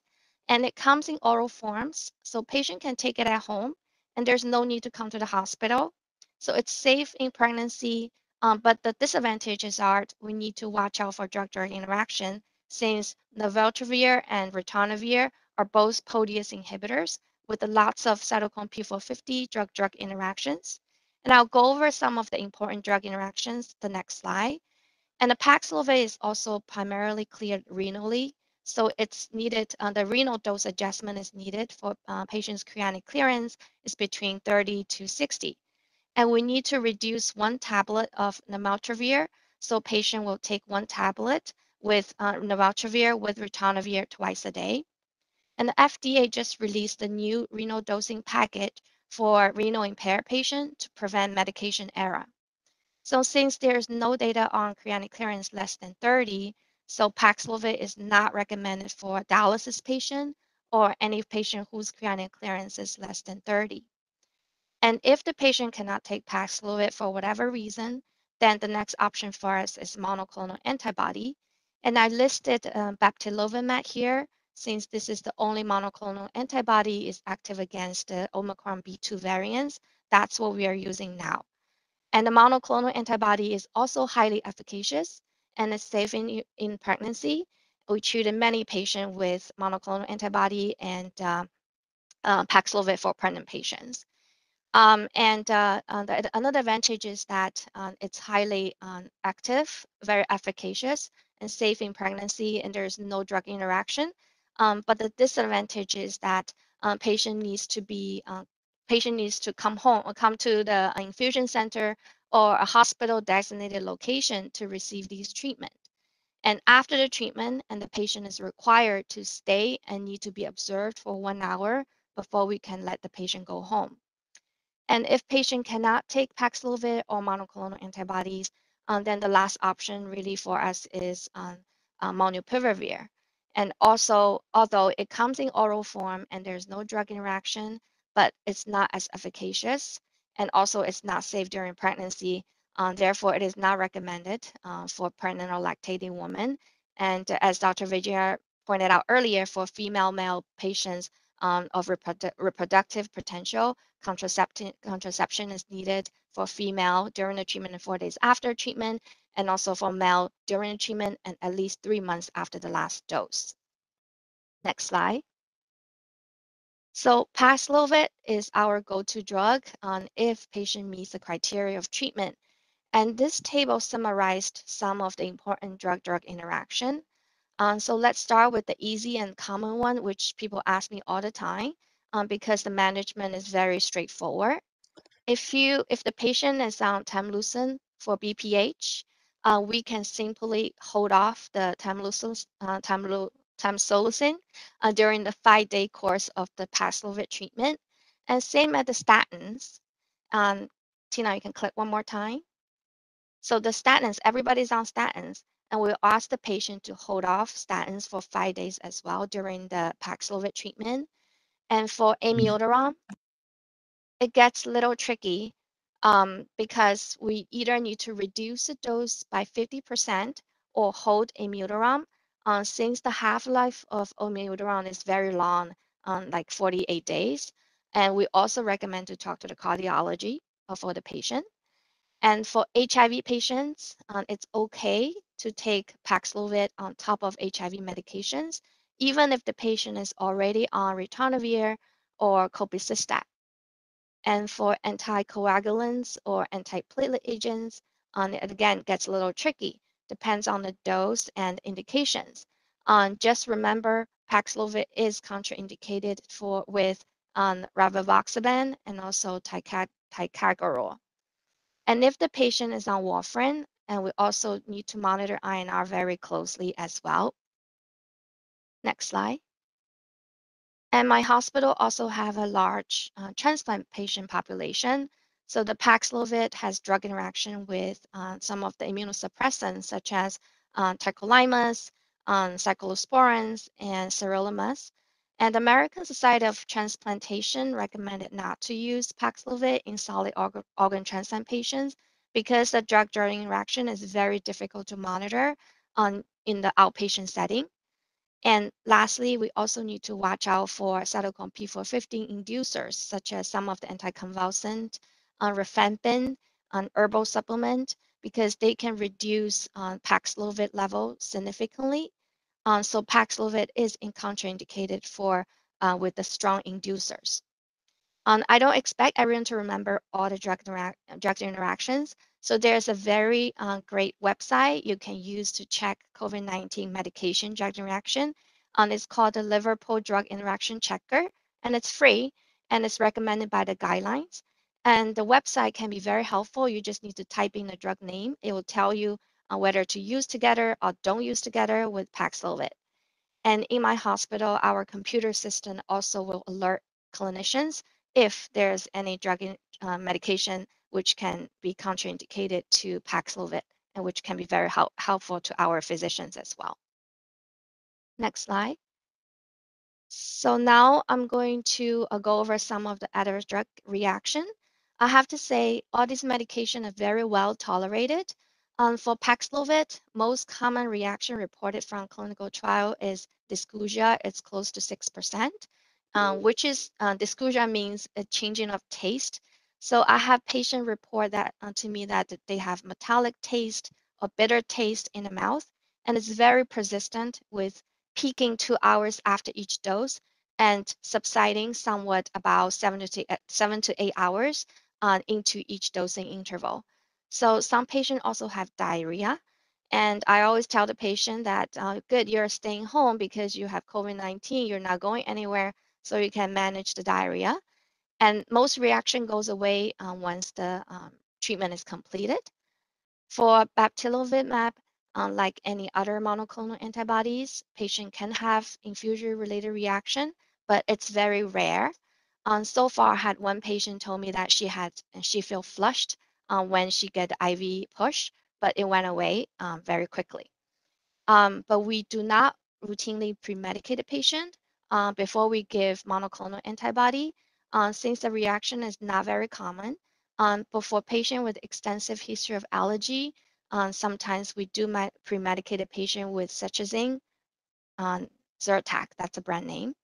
And it comes in oral forms, so patient can take it at home, and there's no need to come to the hospital. So it's safe in pregnancy, but the disadvantages are we need to watch out for drug-drug interaction, since Nalveltravir and Ritonavir are both protease inhibitors with lots of cytochrome P450 drug-drug interactions. And I'll go over some of the important drug interactions the next slide. And the Paxlovid is also primarily cleared renally. So it's needed, the renal dose adjustment is needed for patients' creatinine clearance is between 30 to 60. And we need to reduce 1 tablet of Nalveltravir. So patient will take 1 tablet with Nalveltravir with Ritonavir twice a day. And the FDA just released the new renal dosing package for renal impaired patients to prevent medication error. So since there's no data on creatinine clearance less than 30, so Paxlovid is not recommended for dialysis patient or any patient whose creatinine clearance is less than 30. And if the patient cannot take Paxlovid for whatever reason, then the next option for us is monoclonal antibody. And I listed baptilovimab here, since this is the only monoclonal antibody is active against the Omicron B2 variants. That's what we are using now. And the monoclonal antibody is also highly efficacious and is safe in pregnancy. We treated many patients with monoclonal antibody and Paxlovid for pregnant patients. Another advantage is that it's highly active, very efficacious, and safe in pregnancy, and there's no drug interaction. But the disadvantage is that patient needs to come home or come to the infusion center or a hospital designated location to receive these treatments. And after the treatment, and the patient is required to stay and need to be observed for 1 hour before we can let the patient go home. And if patient cannot take Paxlovid or monoclonal antibodies, then the last option really for us is Molnupiravir. And also, although it comes in oral form and there's no drug interaction, but it's not as efficacious, and also it's not safe during pregnancy. Therefore, it is not recommended for pregnant or lactating women. And as Dr. Vijaya pointed out earlier, for female male patients of reproductive potential, contraception is needed for female during the treatment and 4 days after treatment, and also for male during the treatment and at least 3 months after the last dose. Next slide. So Paxlovid is our go-to drug if patient meets the criteria of treatment. And this table summarized some of the important drug-drug interaction. So let's start with the easy and common one, which people ask me all the time, because the management is very straightforward. If the patient is on Tamsulosin for BPH, we can simply hold off the Tamsulosin during the 5-day course of the Paxlovid treatment. And same as the statins. Tina, you can click one more time. So the statins, everybody's on statins, and we'll ask the patient to hold off statins for 5 days as well during the Paxlovid treatment. And for amiodarone, it gets a little tricky because we either need to reduce the dose by 50% or hold amiodarone. Since the half-life of amiodarone is very long, like 48 days, and we also recommend to talk to the cardiology for the patient. And for HIV patients, it's okay to take Paxlovid on top of HIV medications, even if the patient is already on ritonavir or cobicistat. And for anticoagulants or antiplatelet agents, it again gets a little tricky. Depends on the dose and indications. Just remember, Paxlovid is contraindicated with rivaroxaban and also ticagrelor. And if the patient is on warfarin, and we also need to monitor INR very closely as well. Next slide. And my hospital also have a large transplant patient population. So the Paxlovid has drug interaction with some of the immunosuppressants such as tacrolimus, cyclosporins, and sirolimus. And the American Society of Transplantation recommended not to use Paxlovid in solid organ transplant patients because the drug-drug interaction is very difficult to monitor in the outpatient setting. And lastly, we also need to watch out for cytochrome P450 inducers, such as some of the anticonvulsant, rifampin, herbal supplement, because they can reduce Paxlovid level significantly. So Paxlovid is contraindicated with the strong inducers. I don't expect everyone to remember all the drug interactions. So there's a very great website you can use to check COVID-19 medication drug interaction. It's called the Liverpool Drug Interaction Checker, and it's free, and it's recommended by the guidelines. And the website can be very helpful. You just need to type in the drug name. It will tell you whether to use together or don't use together with Paxlovid. And in my hospital, our computer system also will alert clinicians if there's any drug medication which can be contraindicated to Paxlovid and which can be very helpful to our physicians as well. Next slide. So now I'm going to go over some of the adverse drug reaction. I have to say all these medications are very well tolerated. For Paxlovid, most common reaction reported from clinical trial is dysgeusia. It's close to 6%, which is dysgeusia means a changing of taste. So I have patients report that to me that they have metallic taste or bitter taste in the mouth, and it's very persistent with peaking 2 hours after each dose and subsiding somewhat about 7 to 8 hours into each dosing interval. So some patients also have diarrhea. And I always tell the patient that, good, you're staying home because you have COVID-19, you're not going anywhere, so you can manage the diarrhea. And most reaction goes away once the treatment is completed. For baptilovimab, like any other monoclonal antibodies, patient can have infusion-related reaction, but it's very rare. So far, I had one patient told me that she felt flushed when she get the IV push, but it went away very quickly. But we do not routinely pre-medicate a patient before we give monoclonal antibody, since the reaction is not very common. But for patient with extensive history of allergy, sometimes we do pre-medicate a patient with cetirizine, Zyrtec, that's a brand name.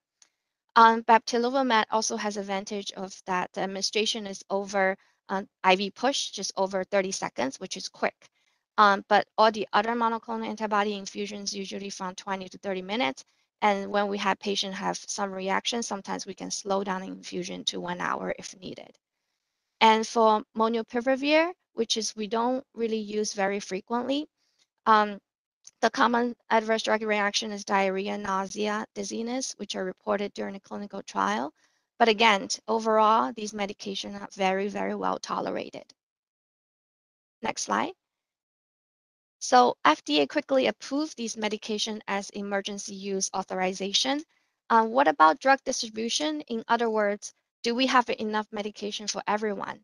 Baptilovimab also has advantage of that the administration is over IV push, just over 30 seconds, which is quick. But all the other monoclonal antibody infusions usually from 20 to 30 minutes. And when we have patients have some reaction, sometimes we can slow down infusion to 1 hour if needed. And for molnupiravir, which is we don't really use very frequently, the common adverse drug reaction is diarrhea, nausea, dizziness, which are reported during a clinical trial. But again, overall, these medications are very, very well tolerated. Next slide. So FDA quickly approved these medications as emergency use authorization. What about drug distribution? In other words, do we have enough medication for everyone?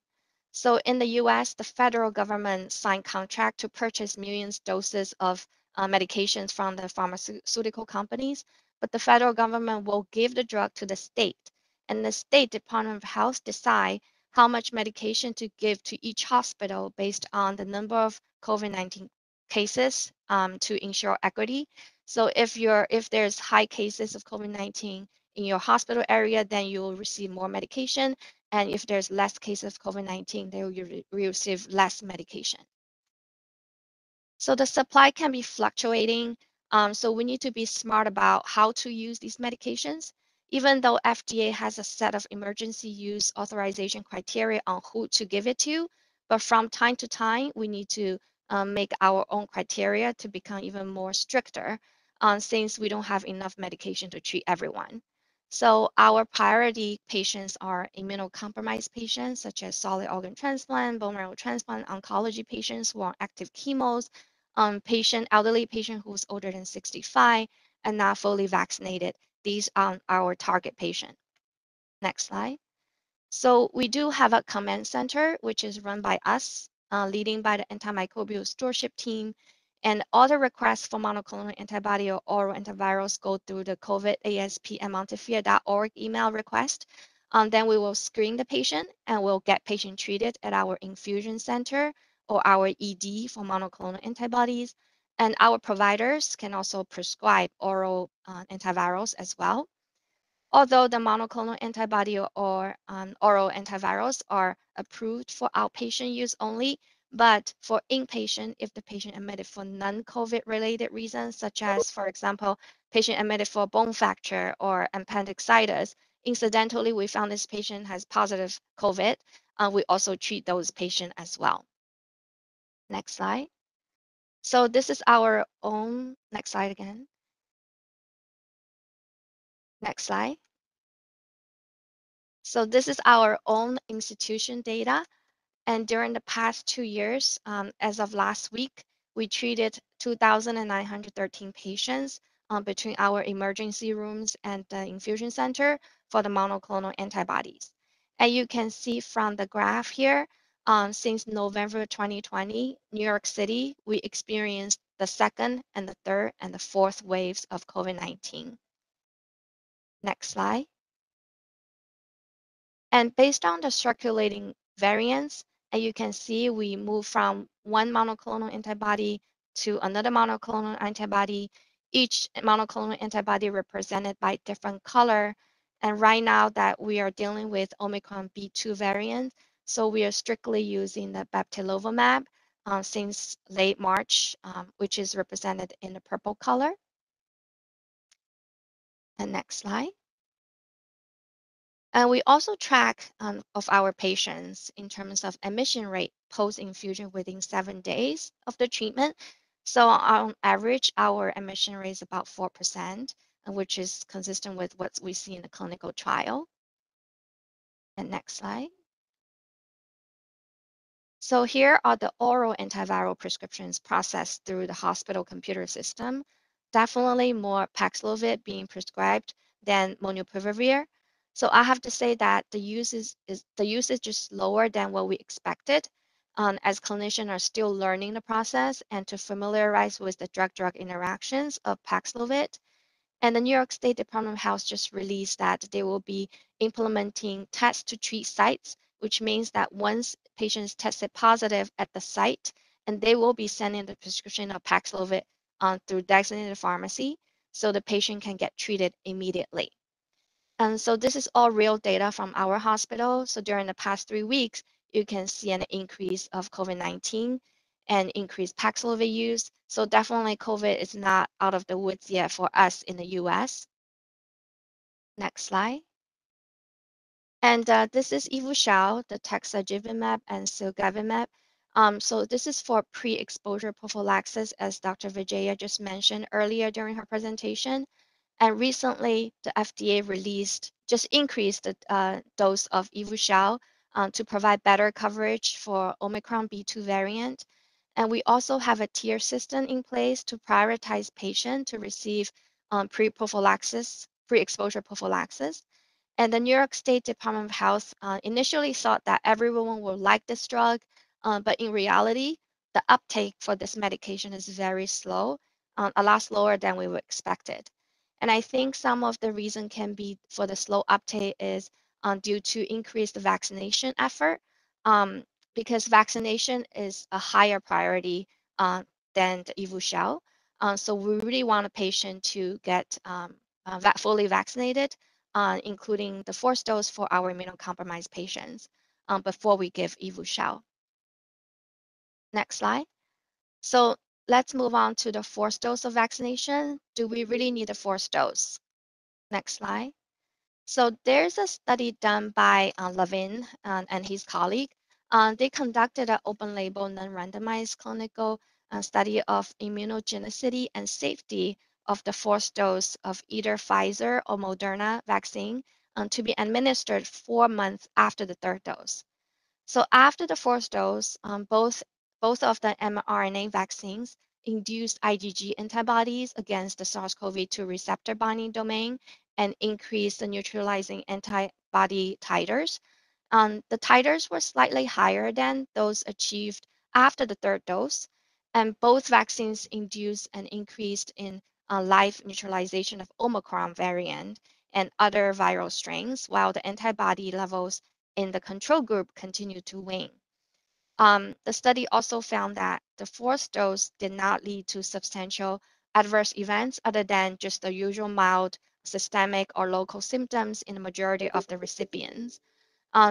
So in the US, the federal government signed contract to purchase millions doses of medications from the pharmaceutical companies, but the federal government will give the drug to the state, and the state Department of Health decide how much medication to give to each hospital based on the number of COVID-19 cases to ensure equity. So if there's high cases of COVID-19 in your hospital area, then you will receive more medication. And if there's less cases of COVID-19, they will receive less medication. So the supply can be fluctuating. So we need to be smart about how to use these medications. Even though FDA has a set of emergency use authorization criteria on who to give it to, but from time to time, we need to make our own criteria to become even more stricter since we don't have enough medication to treat everyone. So our priority patients are immunocompromised patients, such as solid organ transplant, bone marrow transplant, oncology patients who are on active chemos, elderly patient who's older than 65 and not fully vaccinated. These are our target patient. Next slide. So we do have a command center, which is run by us, leading by the antimicrobial stewardship team. And all the requests for monoclonal antibody or oral antivirals go through the covid@montefiore.org email request. Then we will screen the patient and we'll get patient treated at our infusion center or our ED for monoclonal antibodies. And our providers can also prescribe oral antivirals as well. Although the monoclonal antibody or oral antivirals are approved for outpatient use only, but for inpatient, if the patient admitted for non-COVID related reasons, such as, for example, patient admitted for bone fracture or appendicitis, incidentally, we found this patient has positive COVID, we also treat those patients as well. Next slide. So this is our own, next slide again. Next slide. So this is our own institution data. And during the past 2 years, as of last week, we treated 2,913 patients between our emergency rooms and the infusion center for the monoclonal antibodies. And you can see from the graph here, since November 2020, New York City, we experienced the second and the third and the fourth waves of COVID-19. Next slide. And based on the circulating variants, and you can see we move from one monoclonal antibody to another monoclonal antibody, each monoclonal antibody represented by different color. And right now that we are dealing with Omicron B2 variant, so we are strictly using the baptilovimab since late March, which is represented in the purple color. And next slide. And we also track of our patients in terms of admission rate post-infusion within 7 days of the treatment. So on average, our admission rate is about 4%, which is consistent with what we see in the clinical trial. And next slide. So here are the oral antiviral prescriptions processed through the hospital computer system. Definitely more Paxlovid being prescribed than molnupiravir. So I have to say that the usage is lower than what we expected, as clinicians are still learning the process and to familiarize with the drug-drug interactions of Paxlovid. And the New York State Department of Health just released that they will be implementing test to treat sites, which means that once patients tested positive at the site, and they will be sending the prescription of Paxlovid through designated pharmacy, so the patient can get treated immediately. And so this is all real data from our hospital. So during the past 3 weeks, you can see an increase of COVID-19 and increased Paxlovid use. So definitely COVID is not out of the woods yet for us in the US. Next slide. And this is Evusheld, the Texagevimab and Silgavimab. So this is for pre-exposure prophylaxis, as Dr. Vijaya just mentioned earlier during her presentation. And recently, the FDA just increased the dose of Evusheld to provide better coverage for Omicron B2 variant. And we also have a tier system in place to prioritize patients to receive pre-exposure prophylaxis. And the New York State Department of Health initially thought that everyone would like this drug, but in reality, the uptake for this medication is very slow, a lot slower than we would expected. And I think some of the reason can be for the slow uptake is due to increased vaccination effort, because vaccination is a higher priority than the Evusheld. So we really want a patient to get fully vaccinated, including the 4th dose for our immunocompromised patients before we give Evusheld. Next slide. So let's move on to the 4th dose of vaccination. Do we really need a 4th dose? Next slide. So there's a study done by Levin and his colleague. They conducted an open label, non-randomized clinical study of immunogenicity and safety of the 4th dose of either Pfizer or Moderna vaccine to be administered 4 months after the 3rd dose. So after the 4th dose, both of the mRNA vaccines induced IgG antibodies against the SARS-CoV-2 receptor binding domain and increased the neutralizing antibody titers. The titers were slightly higher than those achieved after the 3rd dose, and both vaccines induced an increase in live neutralization of Omicron variant and other viral strains, while the antibody levels in the control group continued to wane. The study also found that the 4th dose did not lead to substantial adverse events other than just the usual mild systemic or local symptoms in the majority of the recipients.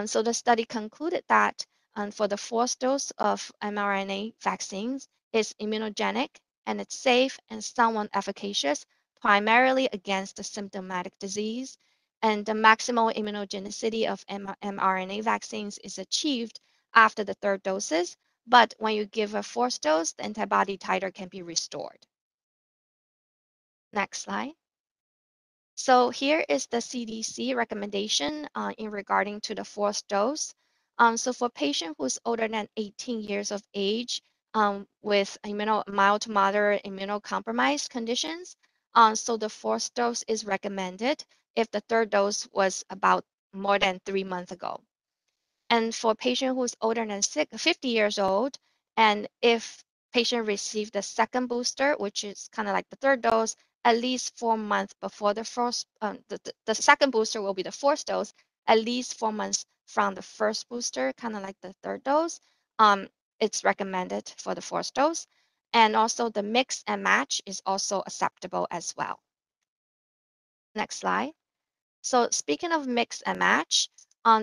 So the study concluded that for the 4th dose of mRNA vaccines, it's immunogenic and it's safe and somewhat efficacious, primarily against the symptomatic disease. And the maximal immunogenicity of mRNA vaccines is achieved after the 3rd doses, but when you give a 4th dose, the antibody titer can be restored. Next slide. So here is the CDC recommendation in regarding to the 4th dose. So for patient who's older than 18 years of age with mild to moderate immunocompromised conditions, so the 4th dose is recommended if the 3rd dose was about more than 3 months ago. And for patient who's older than 50 years old, and if patient received the 2nd booster, which is kind of like the 3rd dose, at least 4 months before the 2nd booster will be the 4th dose, at least 4 months from the 1st booster, kind of like the 3rd dose, it's recommended for the 4th dose. And also the mix and match is also acceptable as well. Next slide. So speaking of mix and match,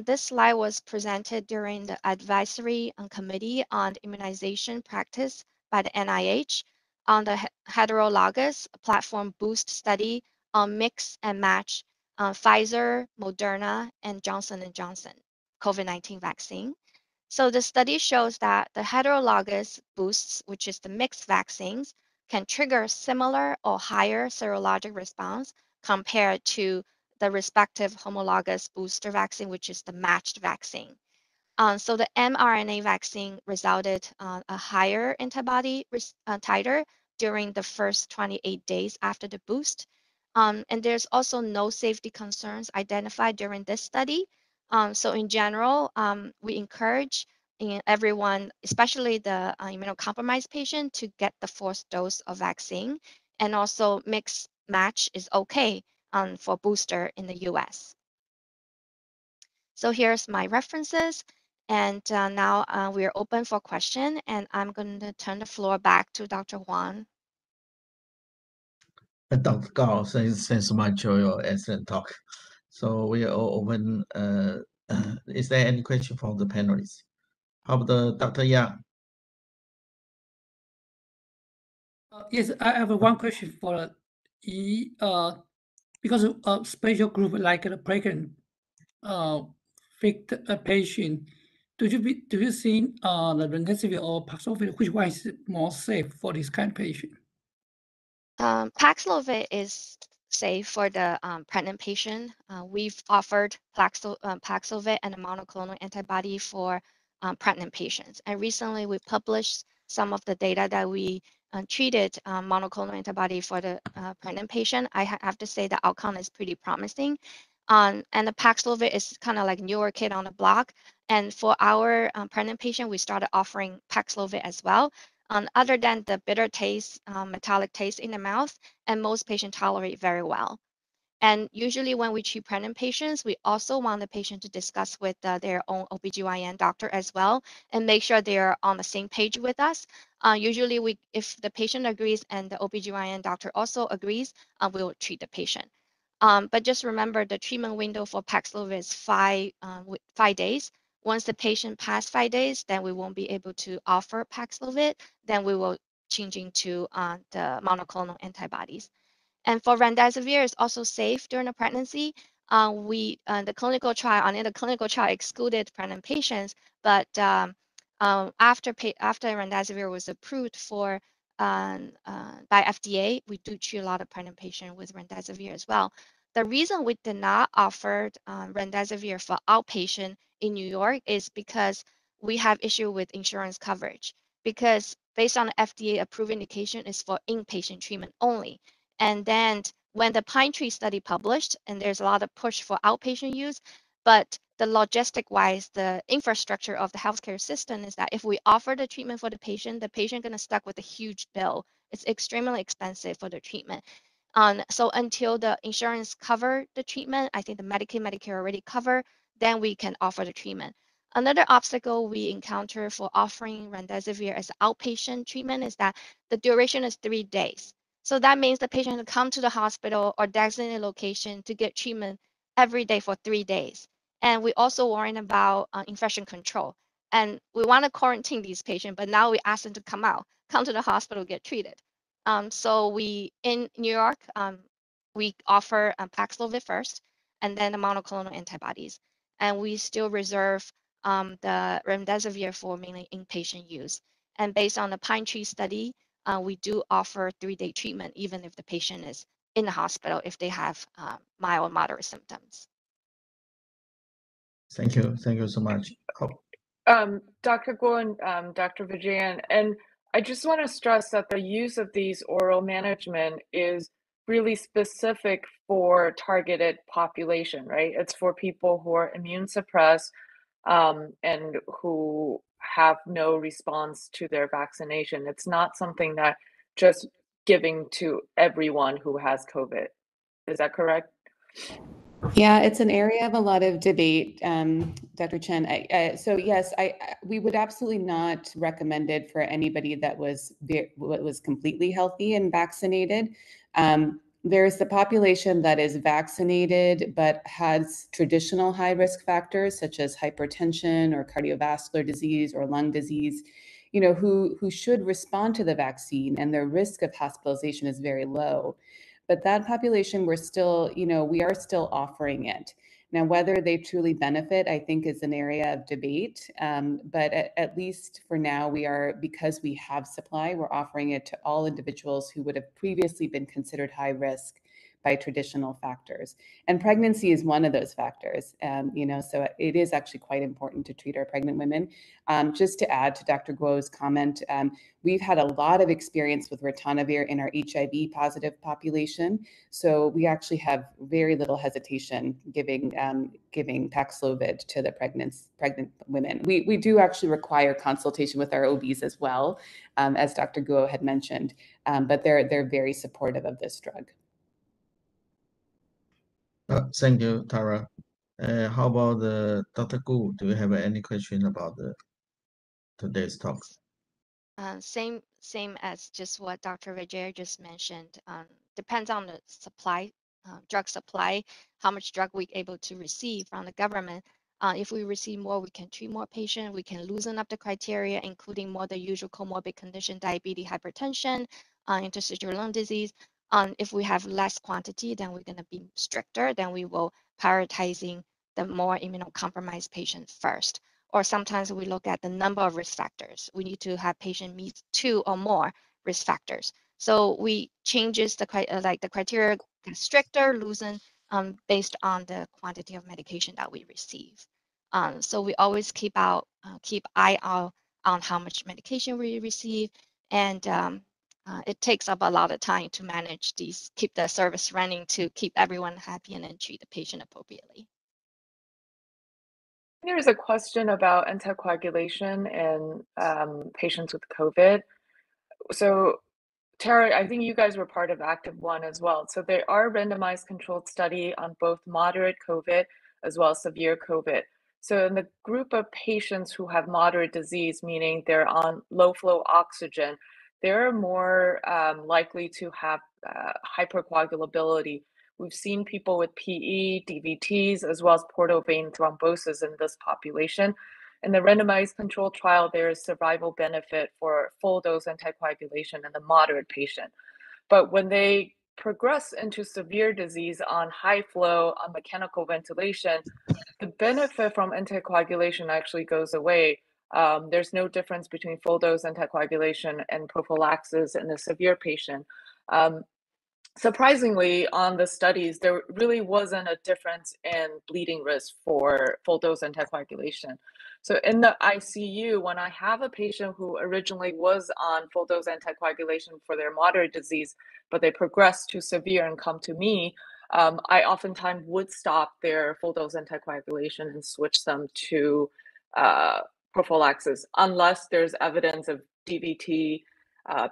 this slide was presented during the advisory committee on immunization practice by the NIH on the heterologous platform boost study on mix and match Pfizer, Moderna, and Johnson & Johnson COVID-19 vaccine. So the study shows that the heterologous boosts, which is the mixed vaccines, can trigger similar or higher serologic response compared to the respective homologous booster vaccine, which is the matched vaccine. So the mRNA vaccine resulted a higher antibody titer during the first 28 days after the boost. And there's also no safety concerns identified during this study. So in general, we encourage everyone, especially the immunocompromised patient, to get the 4th dose of vaccine. And also mix match is okay for booster in the US. So here's my references. And now we are open for question, and I'm going to turn the floor back to Dr. Huang. Dr. Gao, thanks so much for your excellent talk. So we are open. Is there any question from the panelists? How about Dr. Yang? Yes, I have one question for Yi. Because a special group like the pregnant, fit patient, do you think the remdesivir or Paxlovid, which one is more safe for this kind of patient? Paxlovid is safe for the pregnant patient. We've offered Paxlovid and a monoclonal antibody for pregnant patients. And recently we published some of the data that we treated monoclonal antibody for the pregnant patient. I have to say the outcome is pretty promising. And the Paxlovid is kind of like newer kid on the block. And for our pregnant patient, we started offering Paxlovid as well. Other than the bitter taste, metallic taste in the mouth, and most patients tolerate very well. And usually when we treat pregnant patients, we also want the patient to discuss with their own OBGYN doctor as well and make sure they're on the same page with us. Usually if the patient agrees and the OBGYN doctor also agrees, we'll treat the patient. But just remember the treatment window for Paxlovid is 5 days. Once the patient passed 5 days, then we won't be able to offer Paxlovid. Then we will change into the monoclonal antibodies. And for remdesivir, it's also safe during a pregnancy. The clinical trial excluded pregnant patients, but after remdesivir was approved by FDA, we do treat a lot of pregnant patients with remdesivir as well. The reason we did not offer remdesivir for outpatient in New York is because we have issue with insurance coverage. Because based on the FDA approved indication is for inpatient treatment only. And then when the Pine Tree study published, and there's a lot of push for outpatient use, but the logistic-wise, the infrastructure of the healthcare system is that if we offer the treatment for the patient gonna stuck with a huge bill. It's extremely expensive for the treatment. So until the insurance cover the treatment, I think the Medicaid, Medicare already cover, then we can offer the treatment. Another obstacle we encounter for offering remdesivir as outpatient treatment is that the duration is 3 days. So that means the patient has to come to the hospital or designated location to get treatment every day for 3 days. And we also worrying about infection control. And we want to quarantine these patients, but now we ask them to come to the hospital, get treated. So in New York, we offer Paxlovid first, and then the monoclonal antibodies. And we still reserve the remdesivir for mainly inpatient use. And based on the Pine Tree study, we do offer 3-day treatment, even if the patient is in the hospital, if they have mild or moderate symptoms. Thank you. Thank you so much. Dr. Guo and Dr. Vijayan, and I just want to stress that the use of these oral management is really specific for targeted population, right? It's for people who are immune suppressed and who have no response to their vaccination. It's not something that just giving to everyone who has COVID. Is that correct? Yeah, it's an area of a lot of debate, Dr. Chen. So yes, we would absolutely not recommend it for anybody that was completely healthy and vaccinated. There's the population that is vaccinated but has traditional high risk factors such as hypertension or cardiovascular disease or lung disease, who should respond to the vaccine, and their risk of hospitalization is very low. But that population, we are still offering it. Now, whether they truly benefit, I think is an area of debate. But at least for now, because we have supply, we're offering it to all individuals who would have previously been considered high risk by traditional factors. And pregnancy is one of those factors. So it is actually quite important to treat our pregnant women. Just to add to Dr. Guo's comment, we've had a lot of experience with ritonavir in our HIV positive population. So we actually have very little hesitation giving Paxlovid to the pregnant women. We do actually require consultation with our OBs as well, as Dr. Guo had mentioned, but they're very supportive of this drug. Thank you, Tara. How about Dr. Gu? Do you have any question about today's talk? Same as just what Dr. Vijay just mentioned. Depends on the supply drug supply, how much drug we're able to receive from the government. If we receive more, we can treat more patients. We can loosen up the criteria, including more the usual comorbid condition, diabetes, hypertension, interstitial lung disease. If we have less quantity, then we're going to be stricter. Then we will prioritizing the more immunocompromised patients first. Or sometimes we look at the number of risk factors. We need to have patient meet 2 or more risk factors. So we changes the criteria get stricter, loosen based on the quantity of medication that we receive. So we always keep eye out on how much medication we receive, and it takes up a lot of time to manage these, keep the service running, to keep everyone happy and then treat the patient appropriately. There's a question about anticoagulation in patients with COVID. So Tara, I think you guys were part of Active 1 as well. So there are randomized controlled study on both moderate COVID as well as severe COVID. So in the group of patients who have moderate disease, meaning they're on low flow oxygen, they're more likely to have hypercoagulability. We've seen people with PE, DVTs, as well as portal vein thrombosis in this population. In the randomized control trial, there is survival benefit for full dose anticoagulation in the moderate patient. But when they progress into severe disease on high flow, on mechanical ventilation, the benefit from anticoagulation actually goes away. There's no difference between full dose anticoagulation and prophylaxis in a severe patient. Surprisingly, on the studies, there really wasn't a difference in bleeding risk for full dose anticoagulation. So in the ICU, when I have a patient who originally was on full dose anticoagulation for their moderate disease, but they progress to severe and come to me, I oftentimes would stop their full dose anticoagulation and switch them to prophylaxis, unless there's evidence of DVT,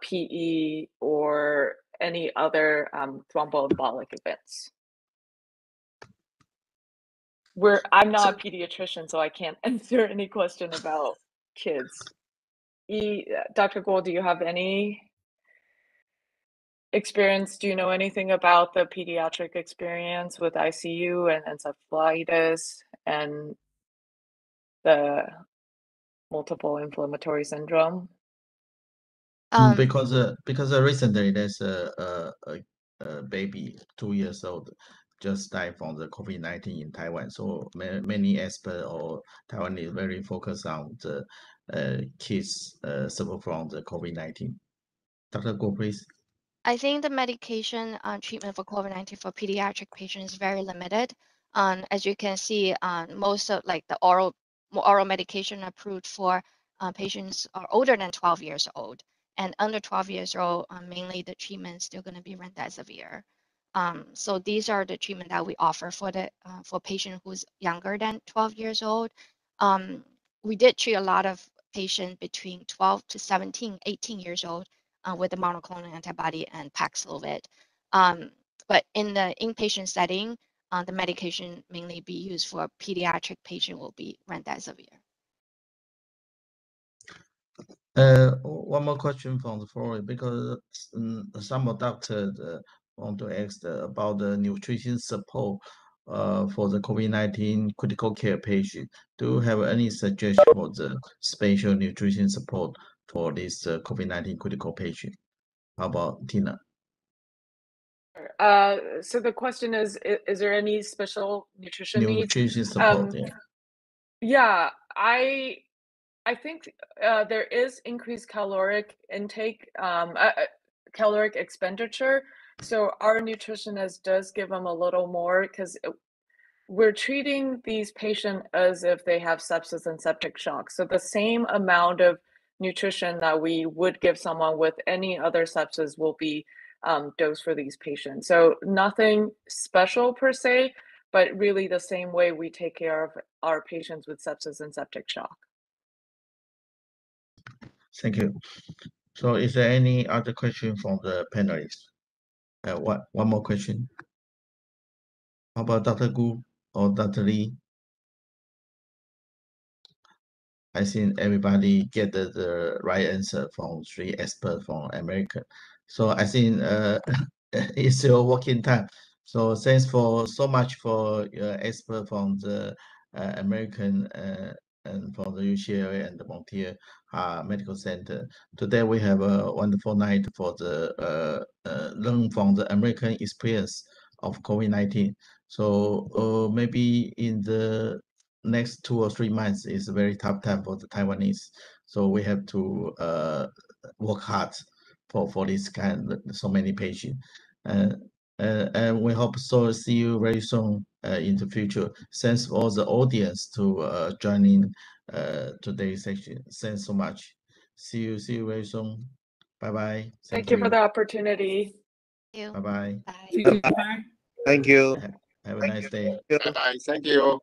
PE, or any other thromboembolic events. I'm not a pediatrician, so I can't answer any question about kids. Dr. Guo, do you have any experience? Do you know anything about the pediatric experience with ICU and encephalitis and the multiple inflammatory syndrome? Because recently there's a baby 2 years old just died from the COVID-19 in Taiwan. So many experts or Taiwan is very focused on the kids suffer from the COVID-19. Dr. Guo, please. I think the medication treatment for COVID-19 for pediatric patients is very limited. As you can see, most of the oral medication approved for patients are older than 12 years old. And under 12 years old, mainly the treatment is still going to be remdesivir. So these are the treatment that we offer for patient who's younger than 12 years old. We did treat a lot of patients between 12 to 17, 18 years old with the monoclonal antibody and Paxlovid. But in the inpatient setting, the medication mainly be used for pediatric patient will be remdesivir. One more question from the floor, because some doctors want to ask about the nutrition support for the COVID-19 critical care patient. Do you have any suggestion for the special nutrition support for this COVID-19 critical patient? How about Tina? So the question is there any special nutrition needs? Nutrition support, Yeah, I think there is increased caloric intake, caloric expenditure. So our nutritionist does give them a little more, because we're treating these patients as if they have sepsis and septic shock. So the same amount of nutrition that we would give someone with any other sepsis will be dosed for these patients. So nothing special per se, but really the same way we take care of our patients with sepsis and septic shock. Thank you. So is there any other question from the panelists? One more question. How about Dr. Gu or Dr. Lee? I think everybody get the right answer from 3 experts from America. So I think it's your working time. So thanks for so much for expert from the American and from the UCLA and the Montefiore Medical Center. Today we have a wonderful night for the learn from the American experience of COVID-19. So maybe in the next 2 or 3 months is a very tough time for the Taiwanese. So we have to work hard for this kind of so many patients. And we hope so see you very soon in the future. Thanks all the audience to joining today's session. Thanks so much. See you very soon. Bye bye. Thank you for the opportunity. Thank you. Bye bye. Thank you. Bye. Thank you. Have a nice day. Bye-bye. Thank you.